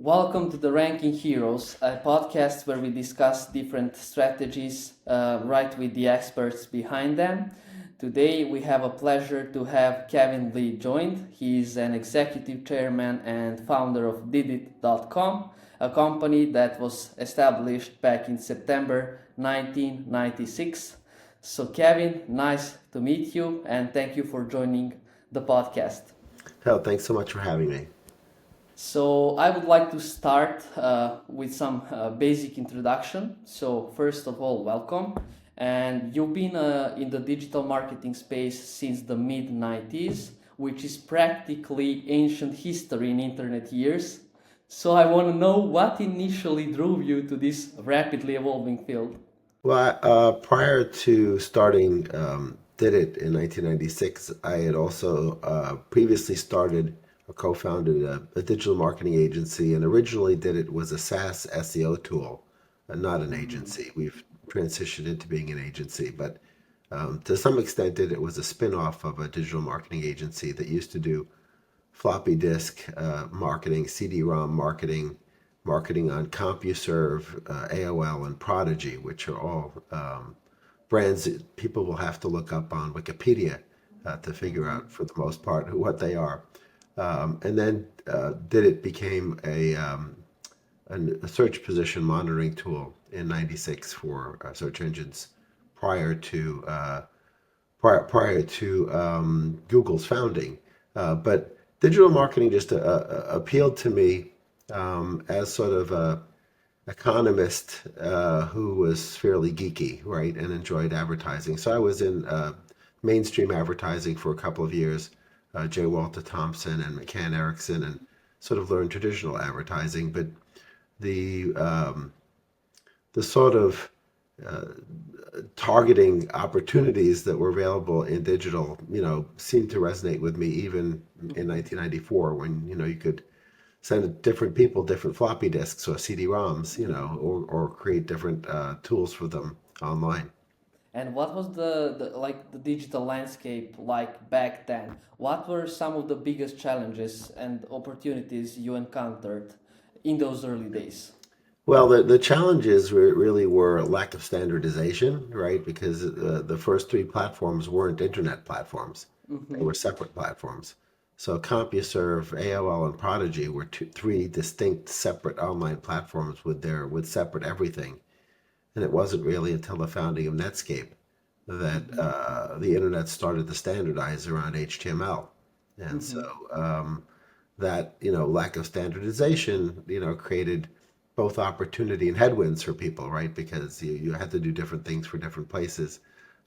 Welcome to the Ranking Heroes, a podcast where we discuss different strategies right with the experts behind them. Today we have a pleasure to have Kevin Lee joined. He is an executive chairman and founder of Didit.com, a company that was established back in September 1996. So, Kevin, nice to meet you and thank you for joining the podcast. Oh, thanks so much for having me. So I would like to start with some basic introduction. So first of all, welcome. And you've been in the digital marketing space since the mid 90s, which is practically ancient history in internet years. So I want to know what initially drove you to this rapidly evolving field. Well, prior to starting Did It in 1996, I had also previously started or co-founded a digital marketing agency, and originally Did It was a SaaS SEO tool, not an agency. We've transitioned into being an agency, but to some extent, Did It was a spin-off of a digital marketing agency that used to do floppy disk marketing, CD-ROM marketing, marketing on CompuServe, AOL, and Prodigy, which are all brands that people will have to look up on Wikipedia to figure out, for the most part, what they are. And then Did It became a search position monitoring tool in '96 for search engines prior to Google's founding. But digital marketing just appealed to me as sort of a economist who was fairly geeky, right, and enjoyed advertising. So I was in mainstream advertising for a couple of years, J. Walter Thompson and McCann Erickson, and sort of learned traditional advertising. But the sort of targeting opportunities that were available in digital, seemed to resonate with me even in 1994 when, you could send different people different floppy disks or CD-ROMs, or create different tools for them online. And what was the digital landscape like back then? What were some of the biggest challenges and opportunities you encountered in those early days? Well, the challenges really were lack of standardization, right? Because the first three platforms weren't internet platforms; they were separate platforms. So CompuServe, AOL, and Prodigy were three distinct, separate online platforms with separate everything. And it wasn't really until the founding of Netscape that the internet started to standardize around HTML. And so that, lack of standardization, created both opportunity and headwinds for people, right? Because you had to do different things for different places.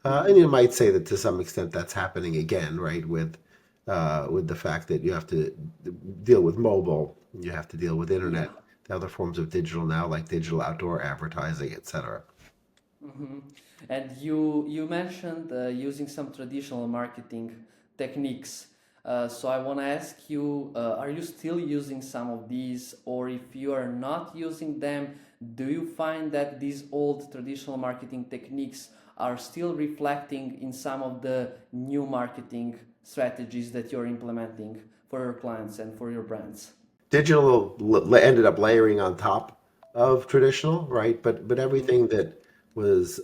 And you might say that to some extent that's happening again, right? With the fact that you have to deal with mobile, you have to deal with internet, Yeah. the other forms of digital now, like digital outdoor advertising, etc. hmm And you mentioned using some traditional marketing techniques. So I want to ask you, are you still using some of these, or if you are not using them, do you find that these old traditional marketing techniques are still reflecting in some of the new marketing strategies that you're implementing for your clients and for your brands? Digital ended up layering on top of traditional, right? But everything that was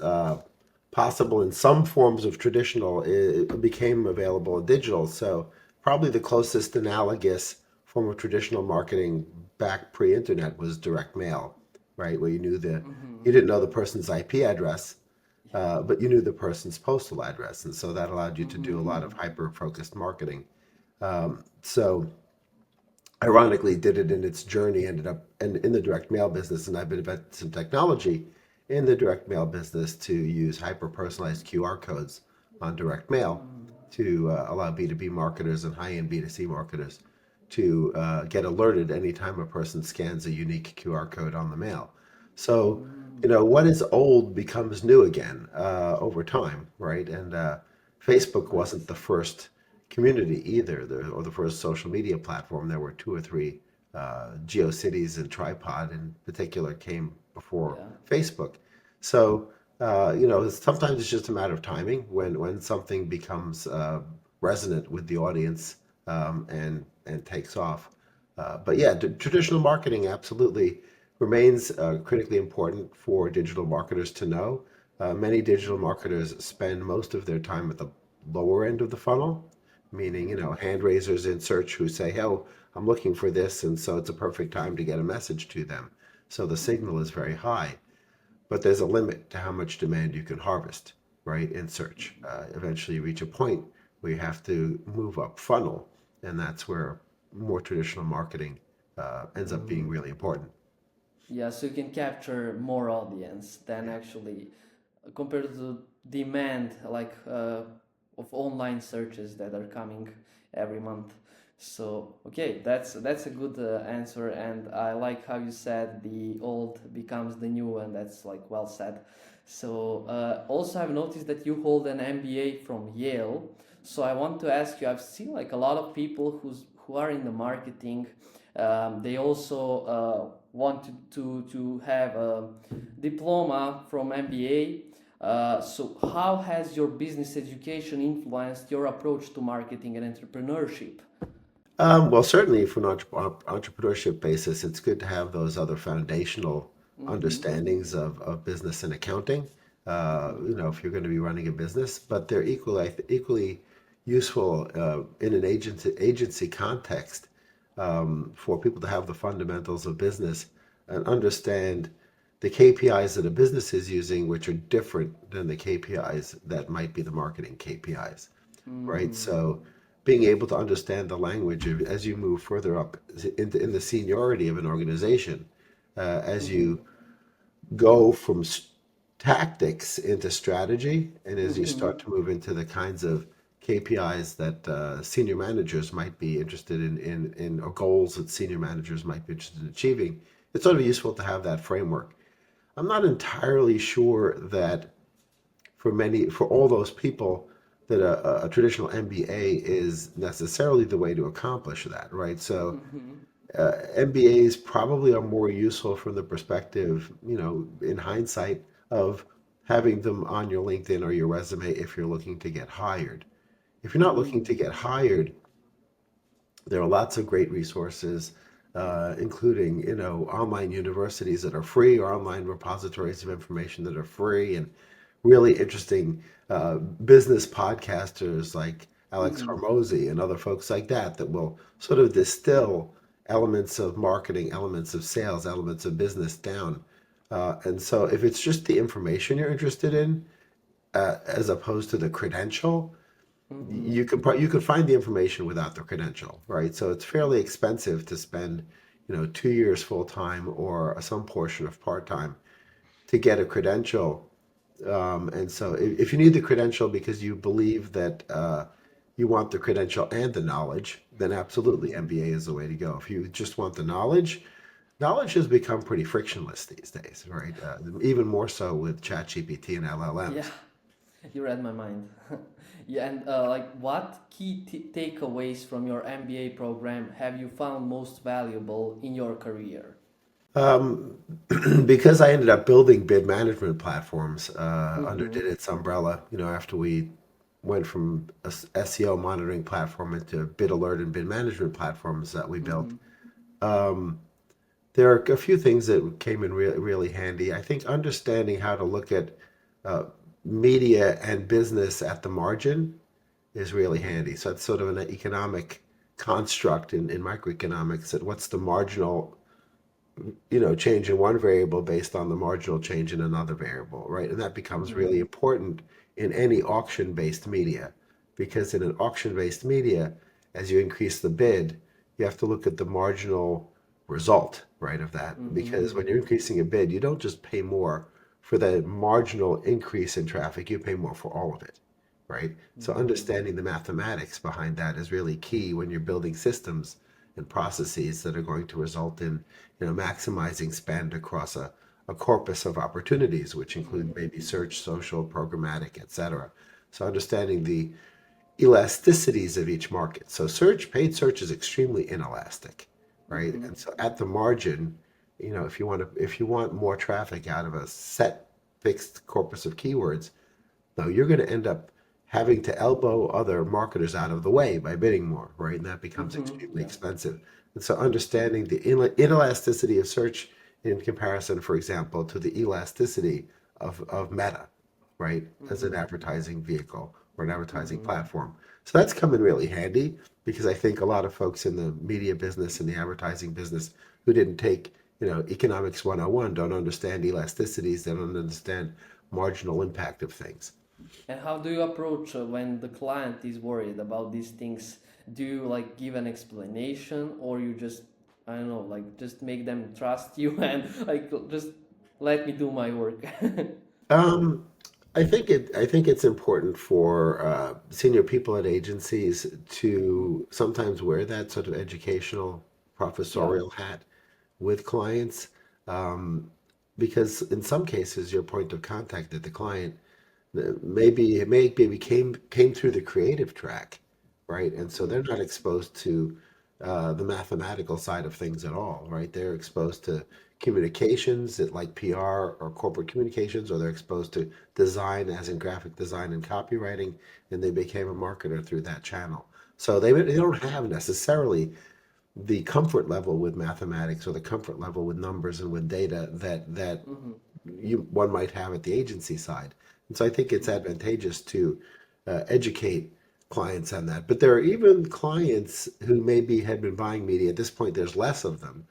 possible in some forms of traditional, it became available in digital. So probably the closest analogous form of traditional marketing back pre-internet was direct mail, right? Where you didn't know the person's IP address, but you knew the person's postal address, and so that allowed you to do a lot of hyper-focused marketing. So ironically, Did It in its journey ended up in the direct mail business, and I've been inventing some technology in the direct mail business to use hyper-personalized QR codes on direct mail to allow B2B marketers and high-end B2C marketers to get alerted anytime a person scans a unique QR code on the mail. So, what is old becomes new again over time, right? And Facebook wasn't the first community either, or the first social media platform. There were two or three GeoCities, and Tripod in particular came before Yeah. Facebook. So sometimes it's just a matter of timing when something becomes resonant with the audience, and takes off. But yeah, traditional marketing absolutely remains critically important for digital marketers to know. Many digital marketers spend most of their time at the lower end of the funnel, meaning, hand raisers in search who say, "Oh, I'm looking for this," and so it's a perfect time to get a message to them. So the signal is very high, but there's a limit to how much demand you can harvest, right, in search. Eventually, you reach a point where you have to move up funnel, and that's where more traditional marketing ends up being really important. Yeah, so you can capture more audience than Yeah. actually compared to the demand like of online searches that are coming every month. So okay, that's a good answer, and I like how you said the old becomes the new, and that's like well said. So also I've noticed that you hold an MBA from Yale. So I want to ask you, I've seen like a lot of people who are in the marketing. They also want to have a diploma from MBA. So how has your business education influenced your approach to marketing and entrepreneurship? Well, certainly from an entrepreneurship basis, it's good to have those other foundational understandings of business and accounting. If you're going to be running a business, but they're equally useful in an agency context for people to have the fundamentals of business and understand the KPIs that a business is using, which are different than the KPIs that might be the marketing KPIs, right? So being able to understand the language of, as you move further up in the seniority of an organization, as you go from tactics into strategy, and as you start to move into the kinds of KPIs that senior managers might be interested or goals that senior managers might be interested in achieving, it's sort of useful to have that framework. I'm not entirely sure that for all those people that a traditional MBA is necessarily the way to accomplish that, right? So MBAs probably are more useful from the perspective, in hindsight, of having them on your LinkedIn or your resume if you're looking to get hired. If you're not looking to get hired, there are lots of great resources, including, online universities that are free or online repositories of information that are free, and really interesting business podcasters like Alex Hormozy and other folks like that that will sort of distill elements of marketing, elements of sales, elements of business down. And so if it's just the information you're interested in, as opposed to the credential, you could find the information without the credential, right? So it's fairly expensive to spend, 2 years full time or some portion of part time to get a credential. And so if you need the credential because you believe that you want the credential and the knowledge, then absolutely MBA is the way to go. If you just want the knowledge has become pretty frictionless these days, right? Even more so with ChatGPT and Yeah, LLMs. you read my mind. Yeah, and like what key takeaways from your MBA program have you found most valuable in your career? Um, because I ended up building bid management platforms under Didit's umbrella, after we went from a SEO monitoring platform into bid alert and bid management platforms that we built. There are a few things that came in really handy. I think understanding how to look at uh, media and business at the margin is really handy. So it's sort of an economic construct in microeconomics that what's the marginal, change in one variable based on the marginal change in another variable, right? And that becomes really important in any auction-based media, because in an auction-based media, as you increase the bid, you have to look at the marginal result, right, of that. Because when you're increasing a bid, you don't just pay more for the marginal increase in traffic, you pay more for all of it, right? So understanding the mathematics behind that is really key when you're building systems and processes that are going to result in, maximizing spend across a corpus of opportunities, which include maybe search, social, programmatic, et cetera. So understanding the elasticities of each market. So paid search is extremely inelastic, right? And so at the margin, if you want more traffic out of a set fixed corpus of keywords, no, you're going to end up having to elbow other marketers out of the way by bidding more, right? And that becomes extremely Yeah. expensive. And so understanding the inelasticity of search in comparison, for example, to the elasticity of Meta, right, as an Mm-hmm. advertising vehicle or an advertising Mm-hmm. platform. So that's come in really handy because I think a lot of folks in the media business and the advertising business who didn't take, economics 101 don't understand elasticities, they don't understand marginal impact of things. And how do you approach when the client is worried about these things? Do you like give an explanation, or you just, I don't know, like just make them trust you and like just let me do my work? Um, I think it's important for senior people at agencies to sometimes wear that sort of educational Yeah. professorial hat with clients, um, because in some cases your point of contact at the client maybe came through the creative track, right? And so they're not exposed to the mathematical side of things at all, right? They're exposed to communications like PR or corporate communications, or they're exposed to design, as in graphic design and copywriting, and they became a marketer through that channel. So they don't have necessarily the comfort level with mathematics or the comfort level with numbers and with data that Mm-hmm. one might have at the agency side. And so I think it's Mm-hmm. advantageous to educate clients on that. But there are even clients who maybe had been buying media. At this point, there's less of them.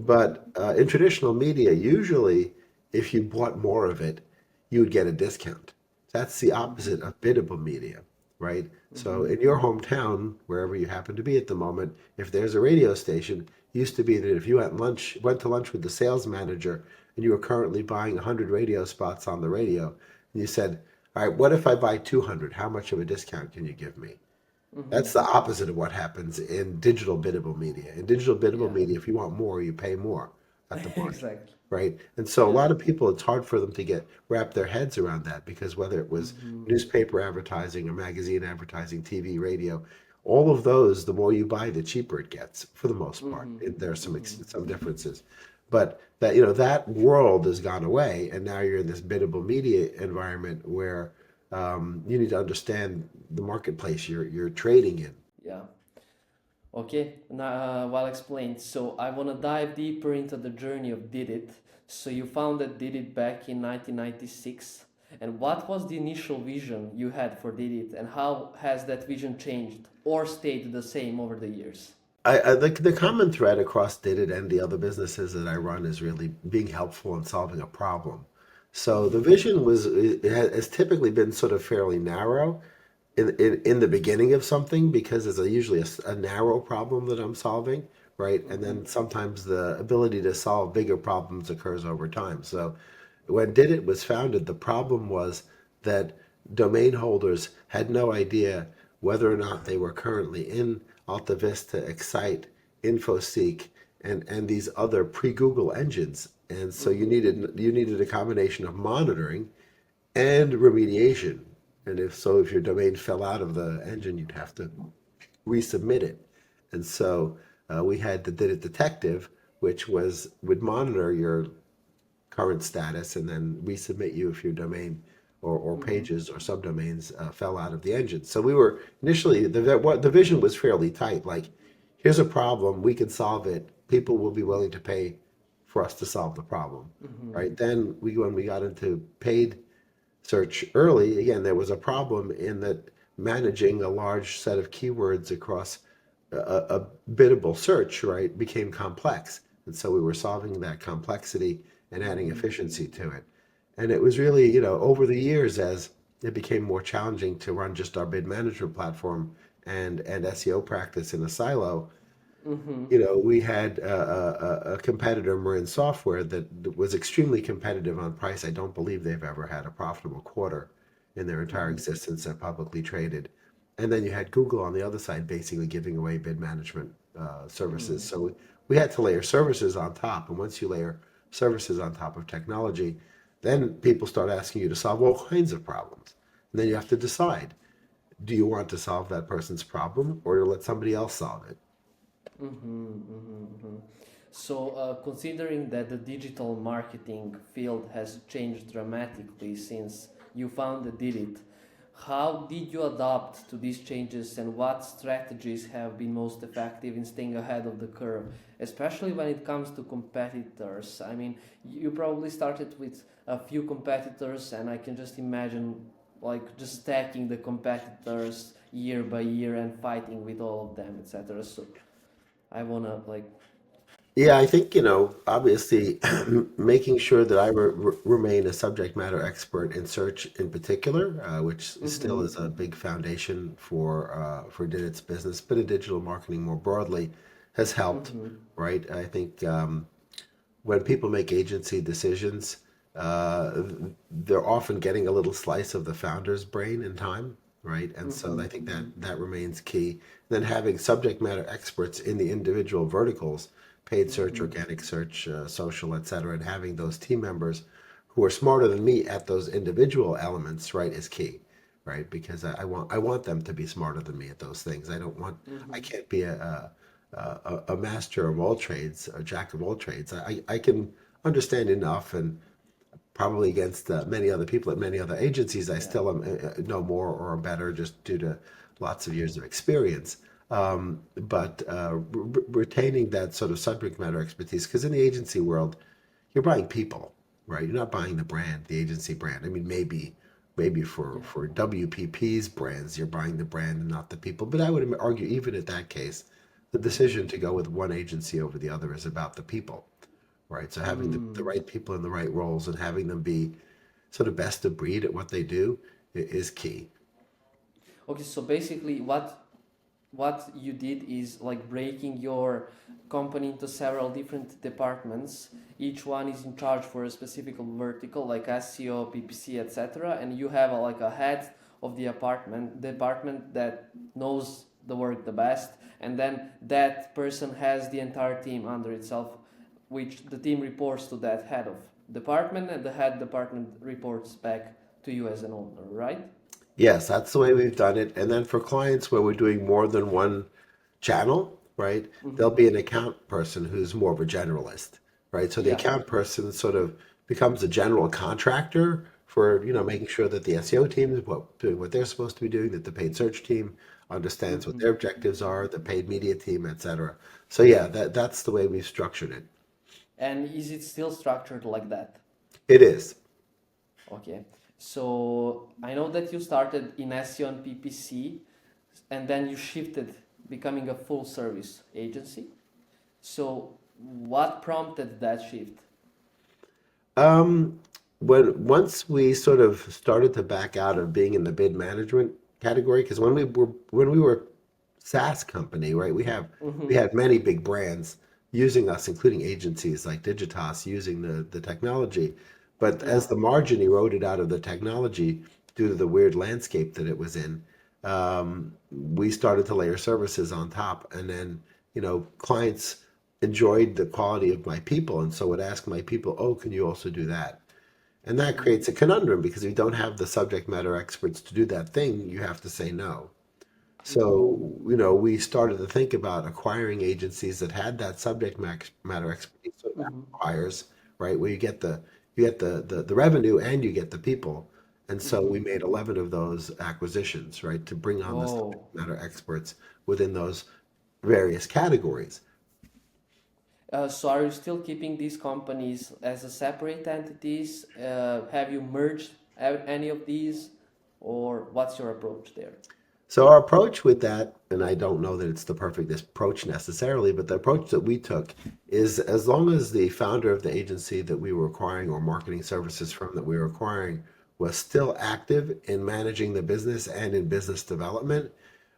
Mm-hmm. But in traditional media, usually if you bought more of it, you would get a discount. That's the opposite Mm-hmm. of biddable media, right? So Mm-hmm. in your hometown, wherever you happen to be at the moment, if there's a radio station, it used to be that if you went to lunch with the sales manager and you were currently buying 100 radio spots on the radio, and you said, "All right, what if I buy 200? How much of a discount can you give me?" Mm-hmm. That's the opposite of what happens in digital biddable media. In digital biddable Yeah. media, if you want more, you pay more at the margin, Exactly. right? And so a Yeah. lot of people, it's hard for them to get wrap their heads around that because whether it was Mm-hmm. newspaper advertising or magazine advertising, TV, radio, all of those, the more you buy, the cheaper it gets for the most part. Mm-hmm. There are Mm-hmm. some differences, but that that world has gone away, and now you're in this biddable media environment where you need to understand the marketplace you're trading in. Yeah. Okay, now well explained. So I want to dive deeper into the journey of Didit. So you founded Didit back in 1996. And what was the initial vision you had for Didit, and how has that vision changed or stayed the same over the years? The common thread across Didit and the other businesses that I run is really being helpful in solving a problem. So the Mm-hmm. vision has typically been sort of fairly narrow in the beginning of something because it's usually a narrow problem that I'm solving, right? And Mm-hmm. then sometimes the ability to solve bigger problems occurs over time. So when Didit was founded, the problem was that domain holders had no idea whether or not they were currently in Alta Vista, Excite, InfoSeek, and these other pre-Google engines. And so Mm-hmm. you needed a combination of monitoring and remediation. And if your domain fell out of the engine, you'd have to resubmit it. And so we had the Did It Detective, which would monitor your current status and then resubmit you if your domain or Mm-hmm. pages or subdomains fell out of the engine. So we were initially the vision was fairly tight. Like, here's a problem, we can solve it. People will be willing to pay for us to solve the problem, Mm-hmm. right? Then when we got into paid search early, again, there was a problem in that managing a large set of keywords across a biddable search, right, became complex. And so we were solving that complexity and adding Mm-hmm. efficiency to it. And it was really, over the years as it became more challenging to run just our bid management platform and SEO practice in a silo, Mm-hmm. we had a competitor, Marin Software, that was extremely competitive on price. I don't believe they've ever had a profitable quarter in their entire Mm-hmm. existence. They're publicly traded. And then you had Google on the other side, basically giving away bid management services. Mm-hmm. So we had to layer services on top. And once you layer services on top of technology, then people start asking you to solve all kinds of problems. And then you have to decide, do you want to solve that person's problem or to let somebody else solve it? Mm-hmm. Mm-hmm. Mm-hmm. So, considering that the digital marketing field has changed dramatically since you founded Didit, How did you adapt to these changes, and what strategies have been most effective in staying ahead of the curve, especially when it comes to competitors? I mean, you probably started with a few competitors, and I can just imagine like just stacking the competitors year by year and fighting with all of them, etc. So I wanna like, Yeah, I think, obviously making sure that I remain a subject matter expert in search in particular, which still mm-hmm, is a big foundation for Didit's business, but in digital marketing more broadly, has helped, mm-hmm, right? I think when people make agency decisions, uh, they're often getting a little slice of the founder's brain in time, right? And so mm-hmm, I think that mm-hmm, that remains key. Then having subject matter experts in the individual verticals, paid search, mm-hmm. organic search, social, et cetera, and having those team members who are smarter than me at those individual elements, right, is key, right? Because I want them to be smarter than me at those things. I Mm-hmm. can't be a master of all trades, a jack of all trades. I can understand enough, and probably against many other people at many other agencies, I Yeah. still know more or better just due to lots of years of experience. But retaining that sort of subject matter expertise, because in the agency world, you're buying people, right? You're not buying the brand, the agency brand. I mean, maybe for Yeah. WPP's brands, you're buying the brand and not the people. But I would argue, even at that case, the decision to go with one agency over the other is about the people, right? So having the Mm. right people in the right roles and having them be sort of best of breed at what they do is key. Okay, so basically what you did is like breaking your company into several different departments. Each one is in charge for a specific vertical like SEO, PPC, etc. And you have like a head of the department that knows the work the best, and then that person has the entire team under itself, which the team reports to that head of department, and the head department reports back to you as an owner, right? Yes, that's the way we've done it. And then for clients where we're doing more than one channel, right, there'll Mm-hmm. be an account person who's more of a generalist, right? So the Yeah. account person sort of becomes a general contractor for, making sure that the SEO team is doing what they're supposed to be doing, that the paid search team understands what Mm-hmm. their objectives are, the paid media team, et cetera. So yeah, that's the way we've structured it. And is it still structured like that? It is. Okay. So I know that you started in SEO and PPC, and then you shifted, becoming a full service agency. So what prompted that shift? Um, once we sort of started to back out of being in the bid management category, because when we were SaaS company, right, we Mm-hmm. had many big brands using us, including agencies like Digitas using the technology. But Yeah. as the margin eroded out of the technology due to the weird landscape that it was in, we started to layer services on top, and then clients enjoyed the quality of my people, and so would ask my people, "Oh, can you also do that?" And that Mm-hmm. creates a conundrum because if you don't have the subject matter experts to do that thing, you have to say no. Mm-hmm. So, we started to think about acquiring agencies that had that subject matter expertise. So that Mm-hmm. requires, right, where you get the revenue and you get the people. And so Mm-hmm. we made 11 of those acquisitions, right, to bring on the subject Whoa. matter experts within those various categories. So are you still keeping these companies as a separate entities? Have you merged any of these, or what's your approach there? So our approach with that, and I don't know that it's the perfect approach necessarily, but the approach that we took is as long as the founder of the agency that we were acquiring or marketing services from that we were acquiring was still active in managing the business and in business development,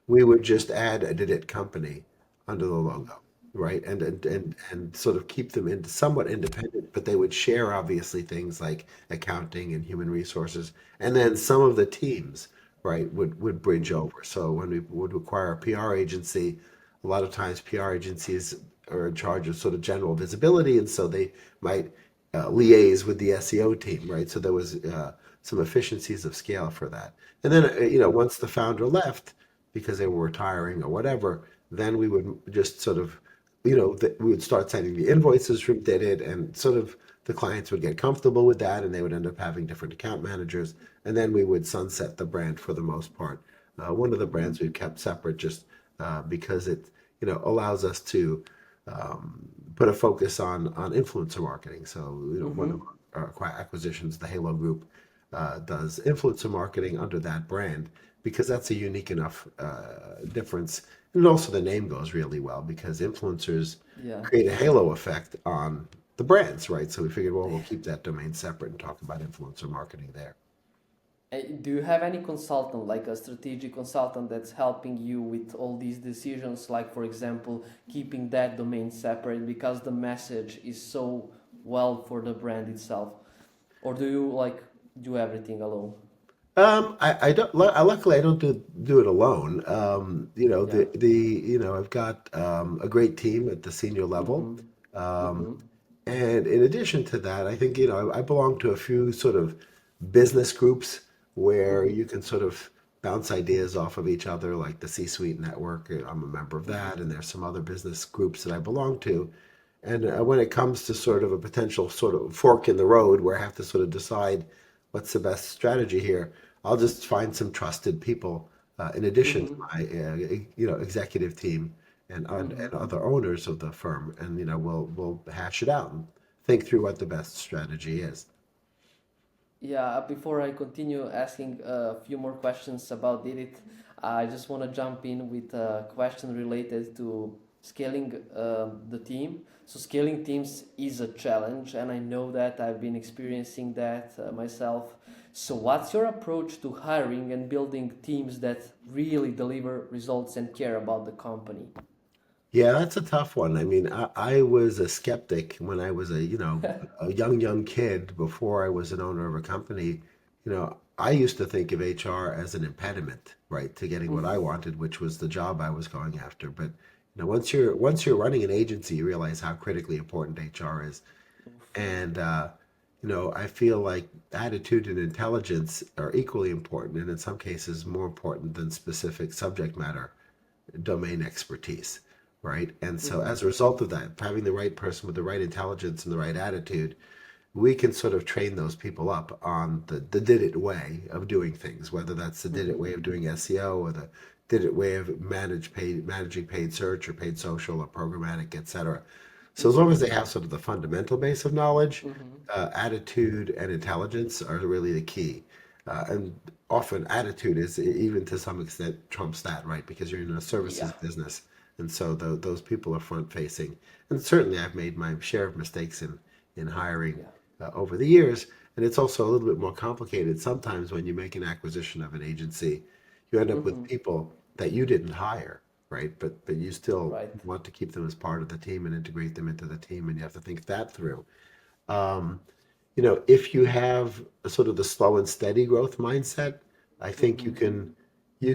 we would just add a Didit company under the logo, right? And sort of keep them somewhat independent, but they would share obviously things like accounting and human resources, and then some of the teams, right, would bridge Mm-hmm. over. So when we would acquire a PR agency, a lot of times PR agencies are in charge of sort of general visibility, and so they might liaise with the SEO team, right? So there was some efficiencies of scale for that. And then, once the founder left because they were retiring or whatever, then we would just sort of, we would start sending the invoices from Didit and sort of the clients would get comfortable with that and they would end up having different account managers. And then we would sunset the brand for the most part. One of the brands we've kept separate just because it, allows us to put a focus on influencer marketing. So, one of Mm-hmm. our acquisitions, the Halo Group, does influencer marketing under that brand because that's a unique enough difference. And also the name goes really well because influencers Yeah. create a halo effect on the brands, right? So we figured, well, we'll keep that domain separate and talk about influencer marketing there. Do you have any consultant, like a strategic consultant, that's helping you with all these decisions? Like, for example, keeping that domain separate because the message is so well for the brand itself, or do you like do everything alone? I don't. Luckily, I don't do it alone. Yeah. I've got a great team at the senior level, Mm-hmm. um, Mm-hmm. and in addition to that, I think I belong to a few sort of business groups where Mm-hmm. you can sort of bounce ideas off of each other, like the C-suite network. I'm a member of Mm-hmm. that, and there's some other business groups that I belong to. And when it comes to sort of a potential sort of fork in the road where I have to sort of decide what's the best strategy here, I'll just find some trusted people in addition to Mm-hmm. my executive team and Mm-hmm. other owners of the firm, and we'll hash it out and think through what the best strategy is. Yeah, before I continue asking a few more questions about Didit, I just want to jump in with a question related to scaling the team. So, scaling teams is a challenge, and I know that I've been experiencing that myself. So, what's your approach to hiring and building teams that really deliver results and care about the company? Yeah, that's a tough one. I mean, I was a skeptic when I was a young kid before I was an owner of a company. I used to think of HR as an impediment, right, to getting what I wanted, which was the job I was going after. But once you're running an agency, you realize how critically important HR is. And I feel like attitude and intelligence are equally important, and in some cases more important than specific subject matter domain expertise, right? And so Mm-hmm. as a result of that, having the right person with the right intelligence and the right attitude, we can sort of train those people up on the did it way of doing things, whether that's the did it Mm-hmm. way of doing SEO or the did it way of managing paid search or paid social or programmatic, etc. So as long as they have sort of the fundamental base of knowledge, Mm-hmm. attitude and intelligence are really the key. And often attitude is even to some extent trumps that, right? Because you're in a Yeah. services business, and so those people are front facing. And certainly, I've made my share of mistakes in hiring Yeah. over the years. And it's also a little bit more complicated sometimes when you make an acquisition of an agency. You end up with Mm-hmm. people that you didn't hire, right? But you still Right. want to keep them as part of the team and integrate them into the team, and you have to think that through. Um, if you have a sort of the slow and steady growth mindset, I think you Mm-hmm.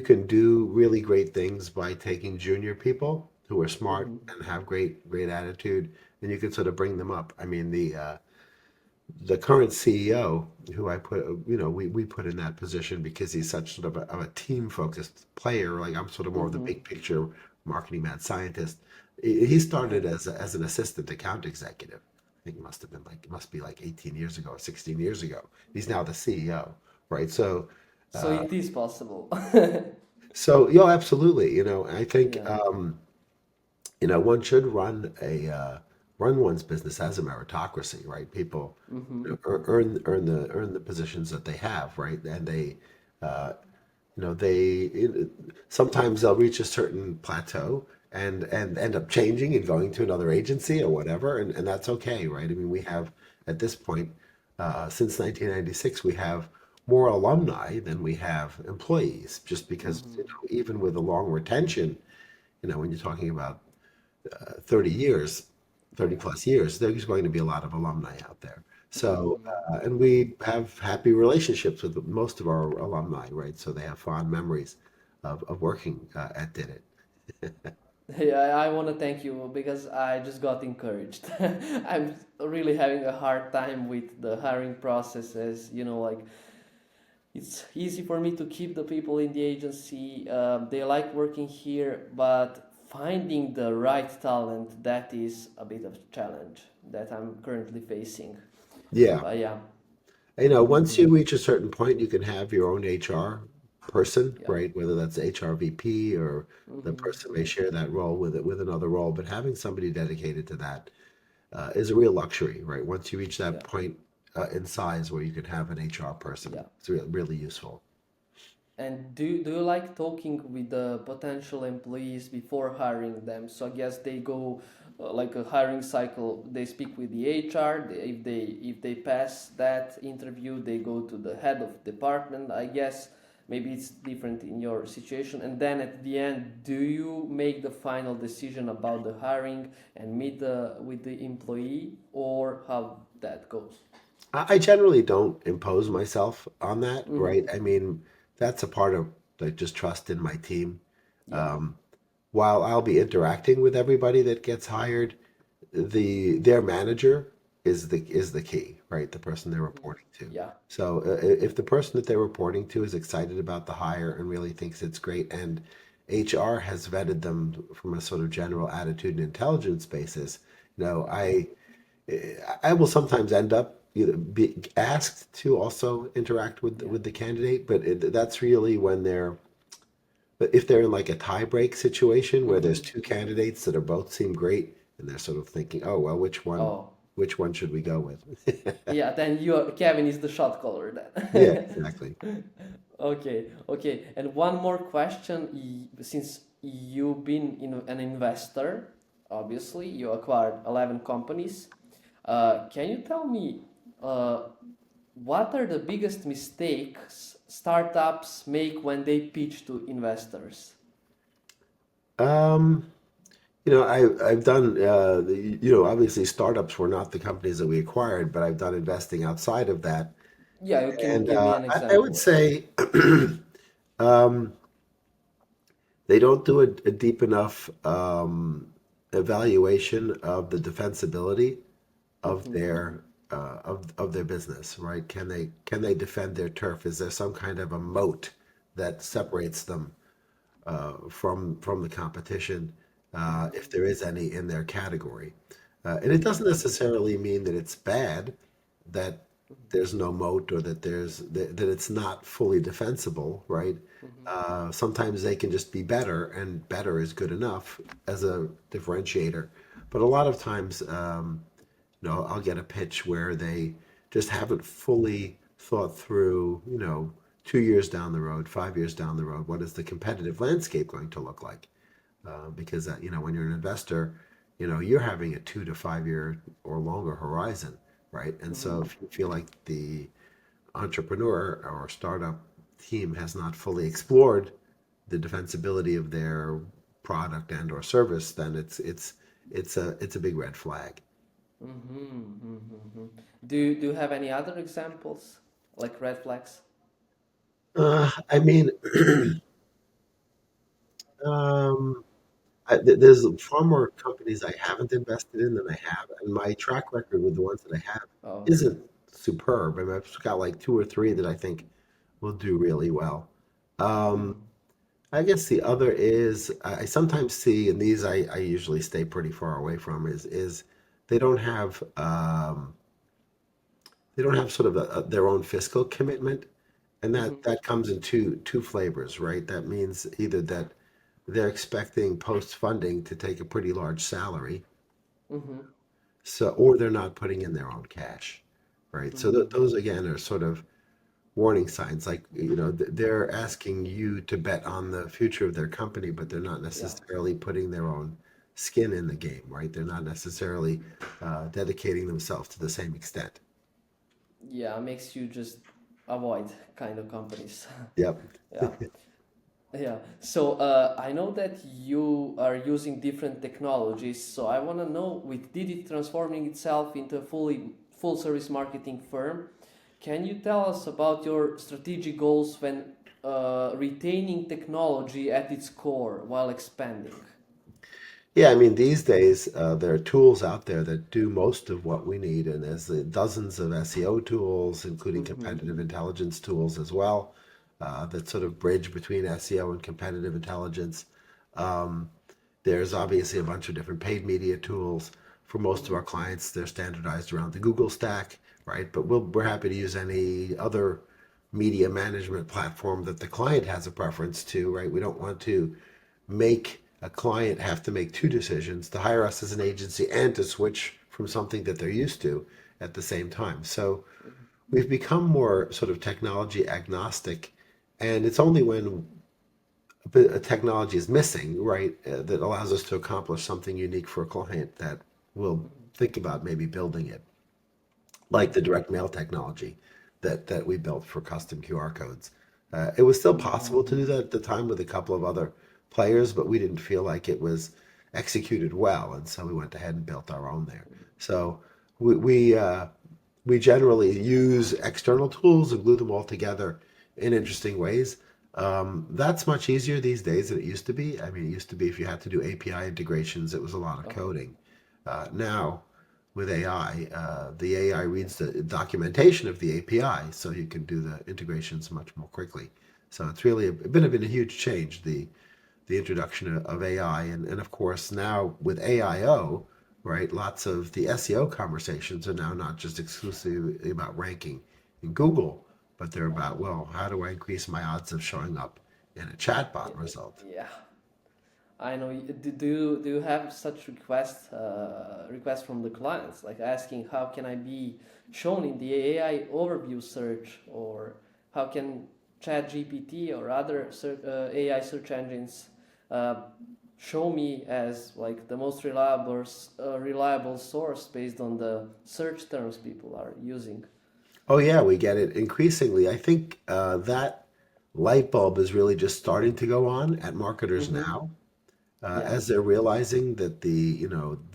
can do really great things by taking junior people who are smart Mm-hmm. and have great attitude, and you can sort of bring them up. I mean, the current CEO, who I put, we put in that position because he's such sort of a team focused player. Like I'm sort of more of the Mm-hmm. big picture marketing mad scientist. He started as an assistant account executive. I think it must be like 18 years ago or 16 years ago. He's now the CEO, right? So, So it is possible. absolutely. I think, Yeah. one should run one's business as a meritocracy, right? People Mm-hmm. earn the positions that they have, right? And uh, sometimes they'll reach a certain plateau and end up changing and going to another agency or whatever, and that's okay, right? I mean, we have at this point, since 1996, we have more alumni than we have employees, just because Mm-hmm. even with a long retention, when you're talking about 30 years, 30 Yeah. plus years, there's going to be a lot of alumni out there. So, Mm-hmm. and we have happy relationships with most of our alumni, right? So they have fond memories of working at Didit. Yeah, I want to thank you because I just got encouraged. I'm really having a hard time with the hiring processes. Like it's easy for me to keep the people in the agency. They like working here, but finding the right talent, that is a bit of a challenge. that I'm currently facing. Yeah. But yeah. Once you reach a certain point, you can have your own HR person, Yeah. right? Whether that's HR VP or the person may Yeah. share that role with another role, but having somebody dedicated to that is a real luxury, right? Once you reach that Yeah. point in size where you can have an HR person, Yeah. it's really useful. And do you like talking with the potential employees before hiring them? So I guess they go like a hiring cycle. They speak with the HR. If they pass that interview, they go to the head of department. I guess maybe it's different in your situation. And then at the end, do you make the final decision about the hiring and meet with the employee, or how that goes? I generally don't impose myself on that, right? I mean, that's a part of like just trust in my team. Yeah. Um, while I'll be interacting with everybody that gets hired, their manager is the key, right? The person they're reporting to. Yeah. So if the person that they're reporting to is excited about the hire and really thinks it's great, and HR has vetted them from a sort of general attitude and intelligence basis, you know, I will sometimes end up be asked to also interact with Yeah. the candidate, but that's really when but if they're in like a tie break situation where there's two candidates that are both seem great and they're sort of thinking, oh well, Oh. which one should we go with? Yeah, then Kevin is the shot caller Yeah, then. exactly. Okay, okay. And one more question, since you've been an investor, obviously you acquired 11 companies. Can you tell me uh, what are the biggest mistakes startups make when they pitch to investors? Um, I've done obviously startups were not the companies that we acquired, but I've done investing outside of that, Yeah, you can and give me an I would example. say um, they don't do a deep enough evaluation of the defensibility of their business, right? Can they defend their turf? Is there some kind of a moat that separates them from the competition, if there is any in their category? And it doesn't necessarily mean that it's bad that there's no moat or that it's not fully defensible, right? Sometimes they can just be better, and better is good enough as a differentiator. But a lot of times, I'll get a pitch where they just haven't fully thought through, 2 years down the road, 5 years down the road, what is the competitive landscape going to look like? Because when you're an investor, you're having a 2 to 5 year or longer horizon, right? And so if you feel like the entrepreneur or startup team has not fully explored the defensibility of their product and or service, then it's a big red flag. Do you have any other examples like red flags? I mean, um, there's far more companies I haven't invested in than I have, and my track record with the ones that I have Oh. isn't superb. I mean, I've got like two or three that I think will do really well. Um, I guess the other is I sometimes see, and these I usually stay pretty far away from, is they don't have um, they don't have sort of their own fiscal commitment, and that comes in two flavors, right? That means either that they're expecting post funding to take a pretty large salary, so or they're not putting in their own cash, right? So those again are sort of warning signs. Like they're asking you to bet on the future of their company, but they're not Yeah. necessarily putting their own skin in the game, right? They're not necessarily dedicating themselves to the same extent. Yeah, makes you just avoid kind of companies. Yep. Yeah. Yeah. So I know that you are using different technologies. So I want to know, with Didit transforming itself into a full service marketing firm, can you tell us about your strategic goals when retaining technology at its core while expanding? Yeah, I mean, these days there are tools out there that do most of what we need, and there's dozens of SEO tools, including competitive intelligence tools as well, that sort of bridge between SEO and competitive intelligence. There's obviously a bunch of different paid media tools. for most of our clients, they're standardized around the Google stack, right? But we're happy to use any other media management platform that the client has a preference to, right? We don't want to make a client have to make two decisions, to hire us as an agency and to switch from something that they're used to at the same time. So we've become more sort of technology agnostic, and it's only when a technology is missing, right, that allows us to accomplish something unique for a client that we'll think about maybe building it, like the direct mail technology that we built for custom QR codes. It was still possible to do that at the time with a couple of other players, but we didn't feel like it was executed well, and so we went ahead and built our own there. So we we, uh, we generally use external tools and glue them all together in interesting ways. That's much easier these days than it used to be. I mean, it used to be if you had to do API integrations, it was a lot of Uh-huh. coding. Now, with AI, the AI reads the documentation of the API, so you can do the integrations much more quickly. So it's really been a huge change, the introduction of AI, and of course now with AIO, right? Lots of the SEO conversations are now not just exclusively about ranking in Google, but they're about, well, how do I increase my odds of showing up in a chatbot result? Yeah, I know. Do you have such requests from the clients, like asking how can I be shown in the AI overview search, or how can ChatGPT or other AI search engines uh, show me as like the most reliable source based on the search terms people are using? Oh yeah, we get it increasingly. I think that light bulb is really just starting to go on at marketers Mm-hmm. now, Yeah. as they're realizing that the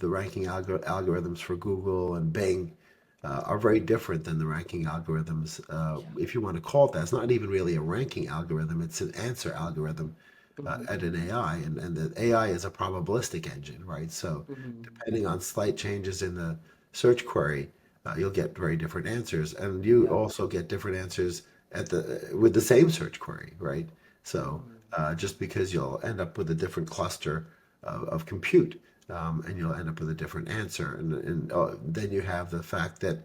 ranking algorithms for Google and Bing are very different than the ranking algorithms. Yeah. If you want to call it that, it's not even really a ranking algorithm; it's an answer algorithm Mm-hmm. at an AI, and the AI is a probabilistic engine, right? So Mm-hmm. depending on slight changes in the search query, you'll get very different answers, and you Yeah. also get different answers at the with the same search query, right? So Mm-hmm. just because you'll end up with a different cluster of compute, and you'll end up with a different answer, and then you have the fact that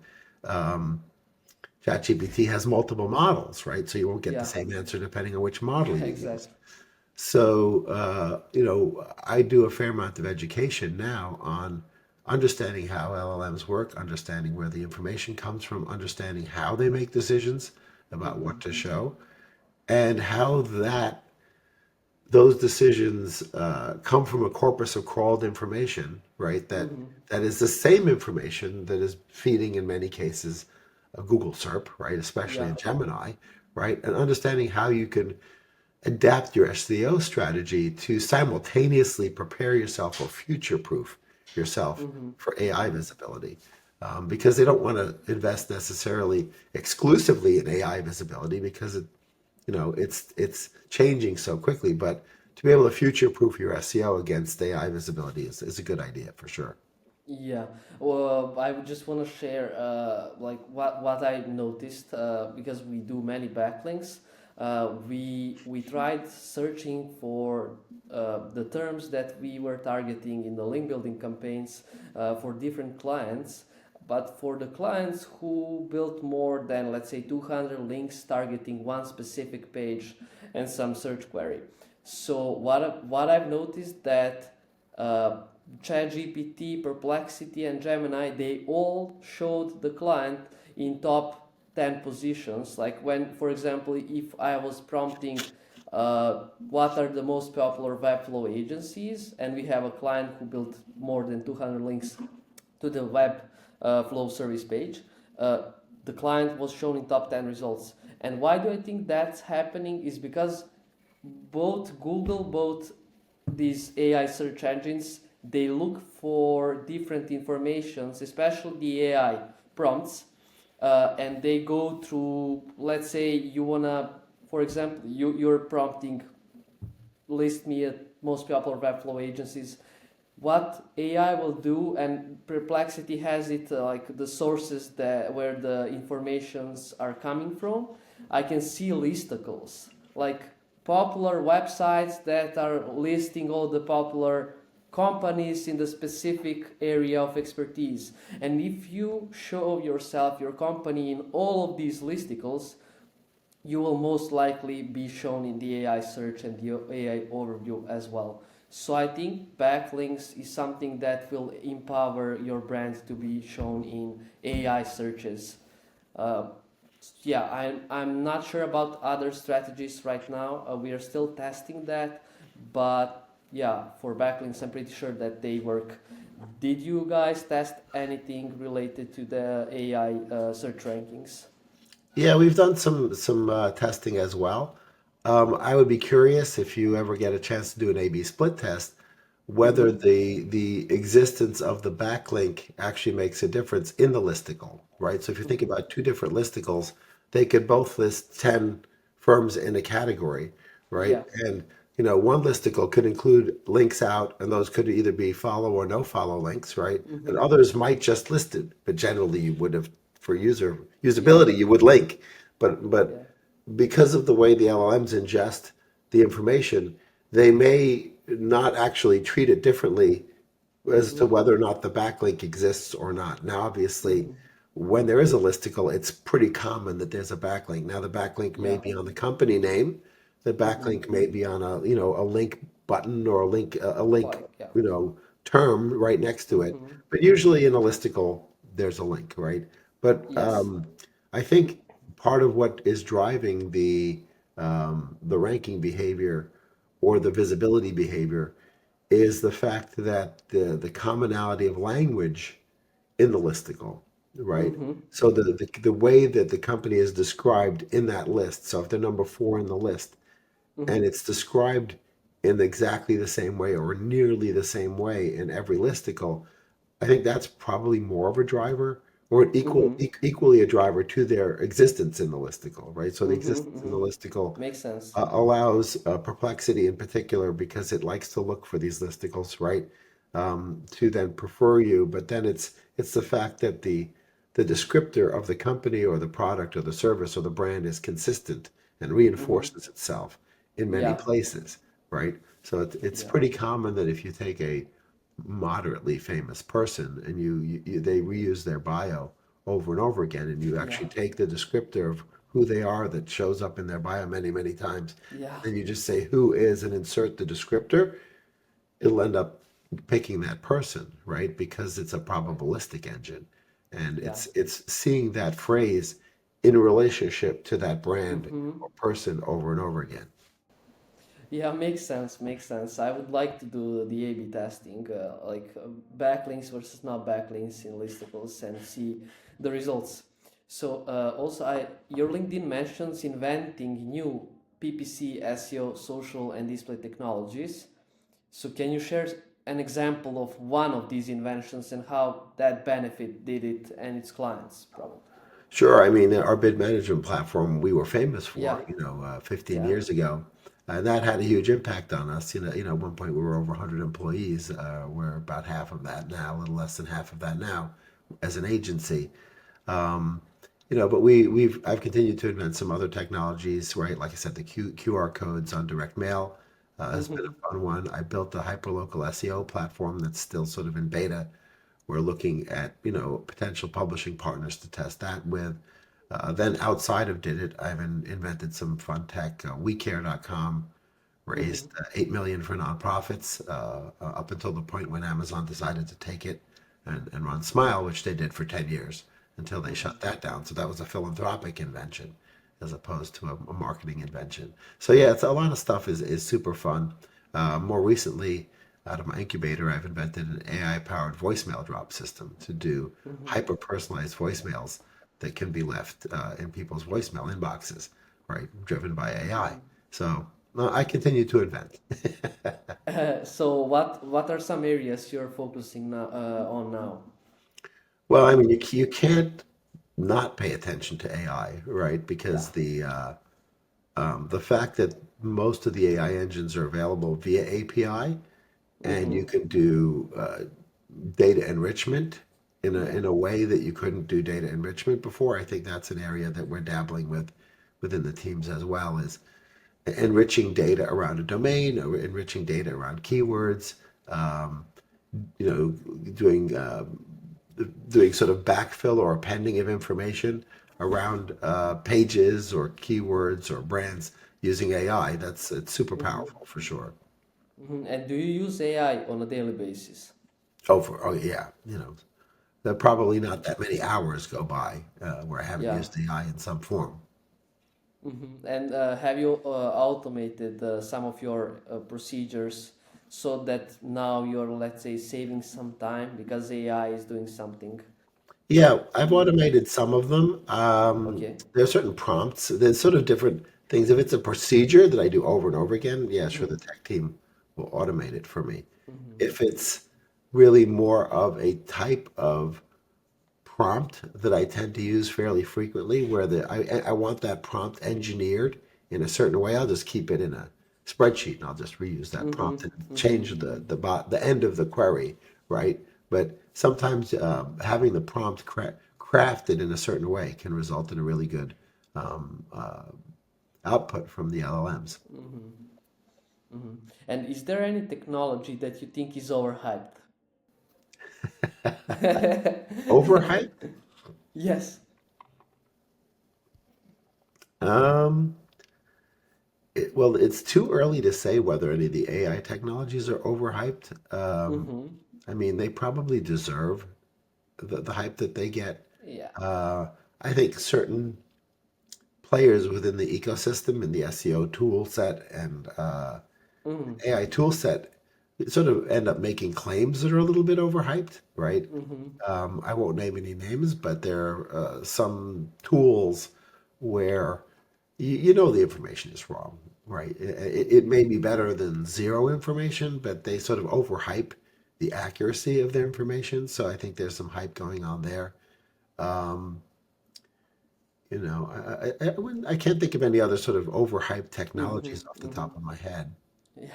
ChatGPT has multiple models, right? So you won't get the Yeah. same answer depending on which model you use. Exactly. So, I do a fair amount of education now on understanding how LLMs work, understanding where the information comes from, understanding how they make decisions about Mm-hmm. what to show, and how those decisions come from a corpus of crawled information, right? Mm-hmm. That is the same information that is feeding, in many cases, a Google SERP, right? Especially Yeah. in Gemini, right? And understanding how you can adapt your SEO strategy to simultaneously prepare yourself or future proof yourself Mm-hmm. for AI Mm-hmm. visibility. Because they don't want to invest necessarily exclusively in AI visibility because it's changing so quickly. But to be able to future proof your SEO against AI visibility is a good idea for sure. Yeah. Well, I would just want to share like what I noticed because we do many backlinks. We tried searching for the terms that we were targeting in the link building campaigns for different clients. But for the clients who built more than, let's say, 200 links targeting one specific page and some search query. So what I've noticed that uh, ChatGPT, Perplexity, and Gemini, they all showed the client in top 10 positions. Like when, for example, if I was prompting what are the most popular Webflow agencies, and we have a client who built more than 200 links to the web flow service page, uh, the client was shown in top 10 results. And why do I think that's happening is because both these AI search engines, they look for different informations, especially the AI prompts, and they go through. Let's say you wanna, for example, you're prompting, list me at most popular Webflow agencies. What AI will do, and Perplexity has it like the sources that where the informations are coming from. I can see listicles like popular websites that are listing all the popular companies in the specific area of expertise. And if you show yourself, your company in all of these listicles, you will most likely be shown in the AI search and the AI overview as well. So I think backlinks is something that will empower your brand to be shown in AI searches. Uh, yeah, I'm not sure about other strategies right now. We are still testing that, but yeah, for backlinks, I'm pretty sure that they work. Did you guys test anything related to the AI search rankings? Yeah, we've done some testing as well. I would be curious if you ever get a chance to do an A/B split test, whether Mm-hmm. the existence of the backlink actually makes a difference in the listicle, right? So if you think Mm-hmm. about two different listicles, they could both list 10 firms in a category, right? Yeah. And one listicle could include links out, and those could either be follow or no follow links, right? And Mm-hmm. others might just list it, but generally you would have for Yeah. usability, you would link. But Yeah. because of the way the LLMs ingest the information, they may not actually treat it differently as to Mm-hmm. whether or not the backlink exists or not. Now, obviously, Mm-hmm. when there is a listicle, it's pretty common that there's a backlink. Now, the backlink may Yeah. be on the company name, the Mm-hmm. backlink may be on a link button or a link, Like, yeah. term right next to it. Mm-hmm. But usually in a listicle, there's a link, right? But Yes. I think part of what is driving the ranking behavior or the visibility behavior is the fact that the commonality of language in the listicle, right? Mm-hmm. So the way that the company is described in that list. So if they're number four in the list and Mm-hmm. it's described in exactly the same way or nearly the same way in every listicle, I think that's probably more of a driver or an Mm-hmm. equally a driver to their existence in the listicle, right? So the Mm-hmm. existence in the Mm-hmm. listicle Makes sense. allows Perplexity in particular because it likes to look for these listicles, right? To then prefer you, but then it's the fact that the descriptor of the company or the product or the service or the brand is consistent and Mm-hmm. reinforces itself in many Yeah. places, right? So it's Yeah. pretty common that if you take a moderately famous person and they reuse their bio over and over again and you Yeah. actually take the descriptor of who they are that shows up in their bio many times Yeah. and you just say who is and insert the descriptor, it'll end up picking that person, right? Because it's a Right. probabilistic engine and Yeah. it's seeing that phrase in relationship to that brand Mm-hmm. or person over and over again. Yeah, makes sense, makes sense. I would like to do the A/B testing, backlinks versus not backlinks in listicles and see the results. So also, your LinkedIn mentions inventing new PPC, SEO, social, and display technologies. So can you share an example of one of these inventions and how that benefit did it and its clients, probably? Sure. I mean, our bid management platform we were famous Yeah, for, 15 yeah. years ago. And that had a huge impact on us. At one point we were over 100 employees. We're about half of that now, a little less than half of that now as an agency. Um, but I've continued to invent some other technologies, right? Like I said, the QR codes on direct mail has been Mm-hmm. a fun one. I built a hyperlocal SEO platform that's still sort of in beta. We're looking at, potential publishing partners to test that with. Then outside of Didit, I've invented some fun tech. WeCare.com Mm-hmm. raised 8 million for nonprofits up until the point when Amazon decided to take it and run Smile, which they did for 10 years until they Mm-hmm. shut that down. So that was a philanthropic invention as opposed to a marketing invention. So yeah, it's a lot of stuff is super fun. More recently, out of my incubator, I've invented an AI-powered voicemail drop system to do Mm-hmm. hyper-personalized voicemails that can be left in people's voicemail inboxes, right? Driven by AI. So I continue to invent. So what are some areas you're focusing on now? Well, I mean, you can't not pay attention to AI, right? Yeah. Because the fact that most of the AI engines are available via API, and Mm-hmm. you can do data enrichment Yeah. in a way that you couldn't do data enrichment before. I think that's an area that we're dabbling with within the teams as well, is enriching data around a domain, or enriching data around keywords, you know, doing doing sort of backfill or appending of information around pages or keywords or brands using AI. That's it's super powerful for sure. And do you use AI on a daily basis? Oh yeah, there are probably not that many hours go by where I haven't Yeah. used AI in some form. And have you automated some of your procedures so that now you're, let's say, saving some time because AI is doing something? Yeah, I've automated some of them. Okay. There are certain prompts. There's sort of different things. If it's a procedure that I do over and over again, yeah, sure, the tech team will automate it for me. If it's really more of a type of prompt that I tend to use fairly frequently, where I want that prompt engineered in a certain way, I'll just keep it in a spreadsheet and I'll just reuse that prompt and change the end of the query, right? But sometimes having the prompt crafted in a certain way can result in a really good um, uh, output from the LLMs. And is there any technology that you think is overhyped? Overhype? Yes. Um, well, it's too early to say whether any of the AI technologies are overhyped. I mean, they probably deserve the hype that they get. Yeah. Uh, I think certain players within the ecosystem and the SEO tool set and AI tool set sort of end up making claims that are a little bit overhyped, right? I won't name any names, but there are some tools where you know the information is wrong, right? It may be better than zero information, but they sort of overhype the accuracy of their information. So I think there's some hype going on there. Um, I can't think of any other sort of overhyped technologies off the top of my head. Yeah.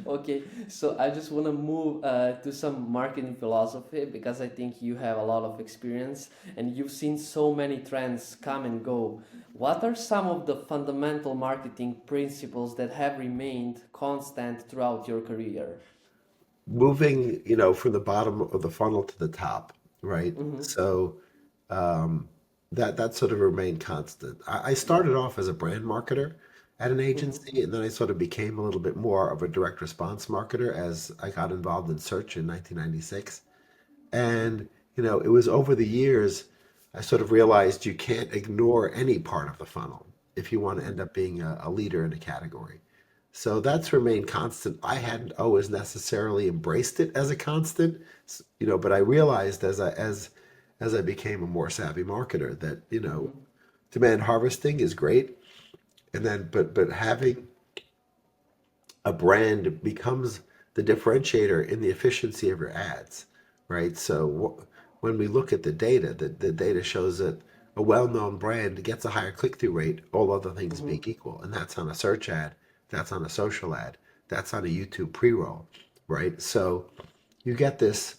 Okay, so I just want to move to some marketing philosophy because I think you have a lot of experience and you've seen so many trends come and go. What are some of the fundamental marketing principles that have remained constant throughout your career? Moving, from the bottom of the funnel to the top, right? So um, that sort of remained constant. I Yeah. started off as a brand marketer at an agency, and then I sort of became a little bit more of a direct response marketer as I got involved in search in 1996. And, it was over the years I sort of realized you can't ignore any part of the funnel if you want to end up being a leader in a category. So that's remained constant. I hadn't always necessarily embraced it as a constant, but I realized as I became a more savvy marketer that, demand harvesting is great. And then but having a brand becomes the differentiator in the efficiency of your ads, right? So when we look at the data, the data shows that a well-known brand gets a higher click-through rate, all other things being equal, and that's on a search ad, that's on a social ad, that's on a YouTube pre-roll, right? So you get this